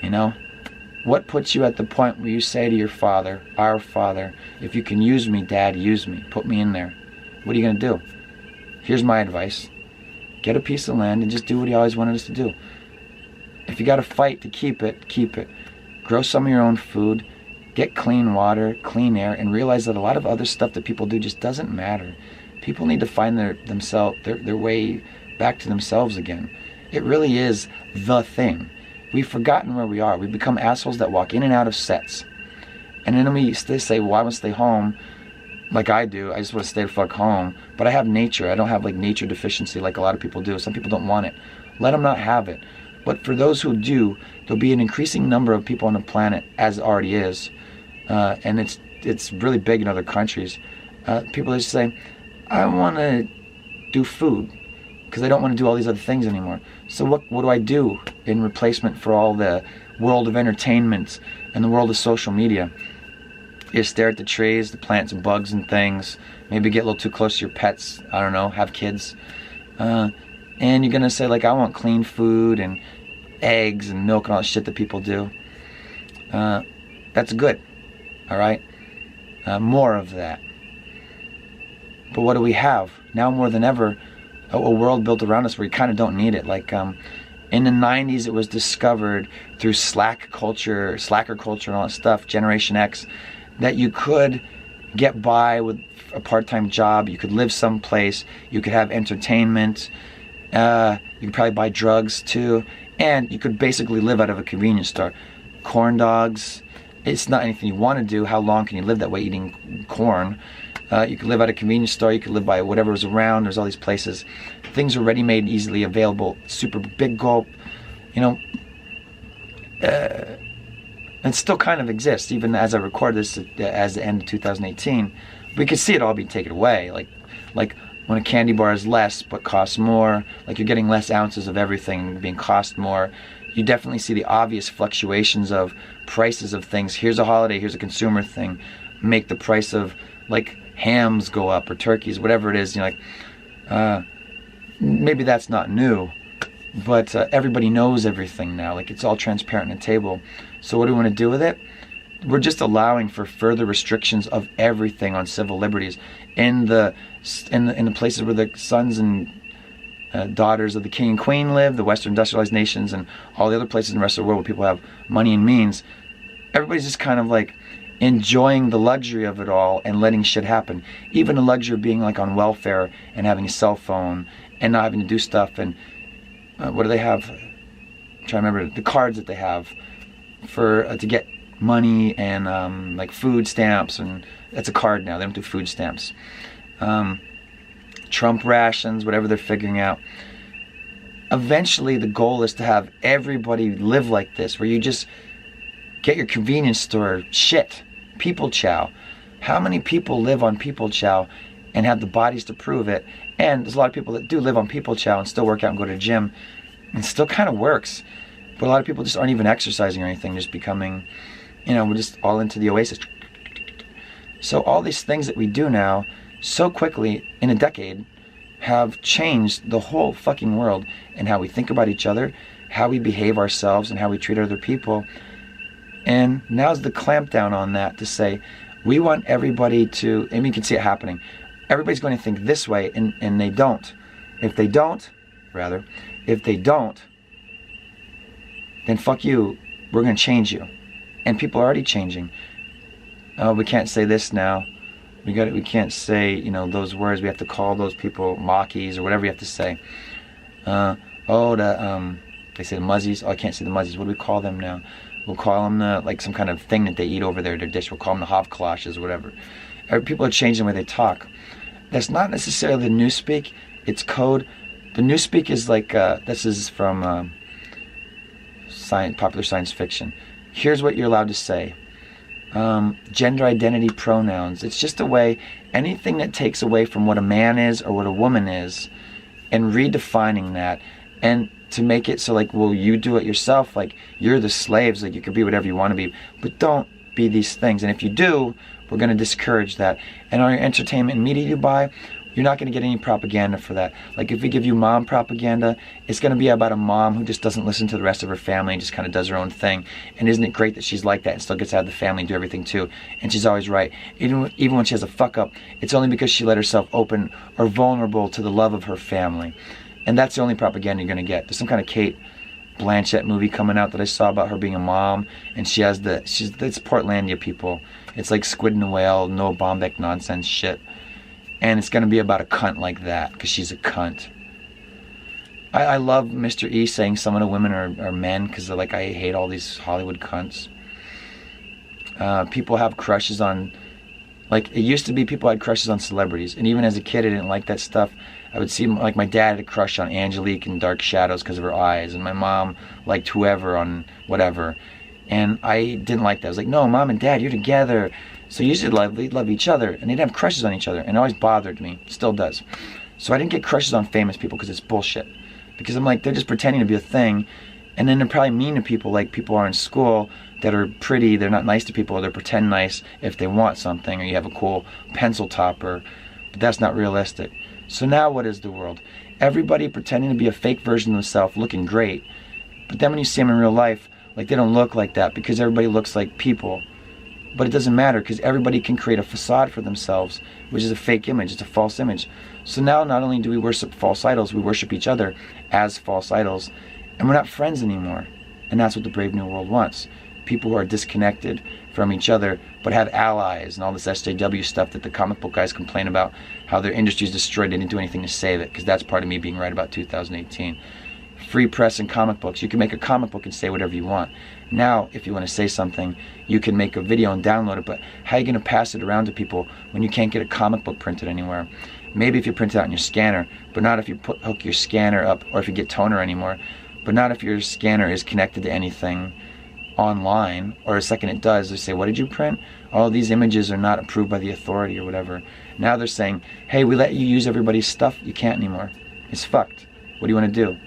You know? What puts you at the point where you say to your father, our father, if you can use me, Dad, use me. Put me in there. What are you going to do? Here's my advice. Get a piece of land and just do what he always wanted us to do. If you got to fight to keep it, keep it. Grow some of your own food. Get clean water, clean air, and realize that a lot of other stuff that people do just doesn't matter. People need to find their way back to themselves again. It really is the thing. We've forgotten where we are. We've become assholes that walk in and out of sets. And then we say, well, I want to stay home like I do. I just want to stay the fuck home. But I have nature. I don't have like nature deficiency like a lot of people do. Some people don't want it. Let them not have it. But for those who do, there'll be an increasing number of people on the planet, as it already is. And it's really big in other countries. People just say, I want to do food because I don't want to do all these other things anymore. So what do I do in replacement for all the world of entertainment and the world of social media? You stare at the trees, the plants and bugs and things. Maybe get a little too close to your pets. I don't know, have kids. And you're going to say, like, I want clean food and eggs and milk and all that shit that people do. That's good. All right? More of that. But what do we have? Now more than ever, a world built around us where you kind of don't need it. Like in the 90s, it was discovered through slacker culture and all that stuff, Generation X, that you could get by with a part-time job, you could live someplace, you could have entertainment, you could probably buy drugs too, and you could basically live out of a convenience store. Corn dogs, it's not anything you want to do. How long can you live that way eating corn? You could live at a convenience store, you could live by whatever was around. There's all these places. Things are ready-made, easily available, super big gulp. You know, it still kind of exists, even as I record this as the end of 2018. We could see it all be taken away, like when a candy bar is less but costs more, like you're getting less ounces of everything being cost more. You definitely see the obvious fluctuations of prices of things. Here's a holiday, here's a consumer thing, make the price of like hams go up or turkeys, whatever it is. You're like, maybe that's not new, but everybody knows everything now. Like it's all transparent on the table. So what do we want to do with it? We're just allowing for further restrictions of everything on civil liberties in the places where the sons and daughters of the king and queen live, the Western industrialized nations, and all the other places in the rest of the world where people have money and means. Everybody's just kind of like enjoying the luxury of it all and letting shit happen. Even the luxury of being like on welfare and having a cell phone and not having to do stuff. And what do they have? I'm trying to remember the cards that they have for to get money and like food stamps, and that's a card now. They don't do food stamps. Trump rations, whatever they're figuring out. Eventually the goal is to have everybody live like this, where you just get your convenience store shit, people chow. How many people live on people chow and have the bodies to prove it? And there's a lot of people that do live on people chow and still work out and go to the gym, and it still kind of works. But a lot of people just aren't even exercising or anything, just becoming, we're just all into the oasis. So all these things that we do now so quickly in a decade have changed the whole fucking world, and how we think about each other, how we behave ourselves, and how we treat other people. And now's the clampdown on that, to say we want everybody to, and you can see it happening, everybody's going to think this way, and they don't. If they don't, then fuck you, we're going to change you. And people are already changing. We can't say this now. We can't say, those words. We have to call those people Mockies or whatever you have to say. They say the Muzzies. Oh, I can't say the Muzzies. What do we call them now? We'll call them like some kind of thing that they eat over there, their dish. We'll call them the Havkalashes or whatever. People are changing the way they talk. That's not necessarily the newspeak. It's code. The newspeak is like, this is from popular science fiction. Here's what you're allowed to say. Gender identity pronouns. It's just a way, anything that takes away from what a man is or what a woman is, and redefining that, and to make it so like, well, you do it yourself, like you're the slaves, like you can be whatever you want to be, but don't be these things. And if you do, we're going to discourage that. And on your entertainment and media you buy, you're not going to get any propaganda for that. Like if we give you mom propaganda, it's going to be about a mom who just doesn't listen to the rest of her family and just kind of does her own thing. And isn't it great that she's like that and still gets out of the family and do everything too? And she's always right. Even when she has a fuck up, it's only because she let herself open or vulnerable to the love of her family. And that's the only propaganda you're going to get. There's some kind of Kate Blanchett movie coming out that I saw about her being a mom, and it's Portlandia people. It's like Squid and the Whale, Noah Baumbach nonsense shit. And it's going to be about a cunt like that, because she's a cunt. I love Mr. E saying some of the women are men, because they're like, I hate all these Hollywood cunts. People have crushes on, like, it used to be people had crushes on celebrities. And even as a kid, I didn't like that stuff. I would see, like, my dad had a crush on Angelique in Dark Shadows because of her eyes. And my mom liked whoever on whatever. And I didn't like that. I was like, no, Mom and Dad, you're together. So you should love each other, and they'd have crushes on each other, and it always bothered me, still does. So I didn't get crushes on famous people because it's bullshit. Because I'm like, they're just pretending to be a thing, and then they're probably mean to people like people are in school that are pretty, they're not nice to people, or they pretend nice if they want something, or you have a cool pencil topper, but that's not realistic. So now what is the world? Everybody pretending to be a fake version of themselves, looking great, but then when you see them in real life, like they don't look like that because everybody looks like people. But it doesn't matter because everybody can create a facade for themselves, which is a fake image, it's a false image. So now not only do we worship false idols, we worship each other as false idols, and we're not friends anymore. And that's what the Brave New World wants. People who are disconnected from each other, but have allies and all this SJW stuff that the comic book guys complain about, how their industry is destroyed, they didn't do anything to save it, because that's part of me being right about 2018. Free press and comic books. You can make a comic book and say whatever you want. Now, if you want to say something, you can make a video and download it, but how are you going to pass it around to people when you can't get a comic book printed anywhere? Maybe if you print it out in your scanner, but not if you hook your scanner up, or if you get toner anymore, but not if your scanner is connected to anything online, or the second it does, they say, what did you print? Oh, these images are not approved by the authority or whatever. Now they're saying, hey, we let you use everybody's stuff. You can't anymore. It's fucked. What do you want to do?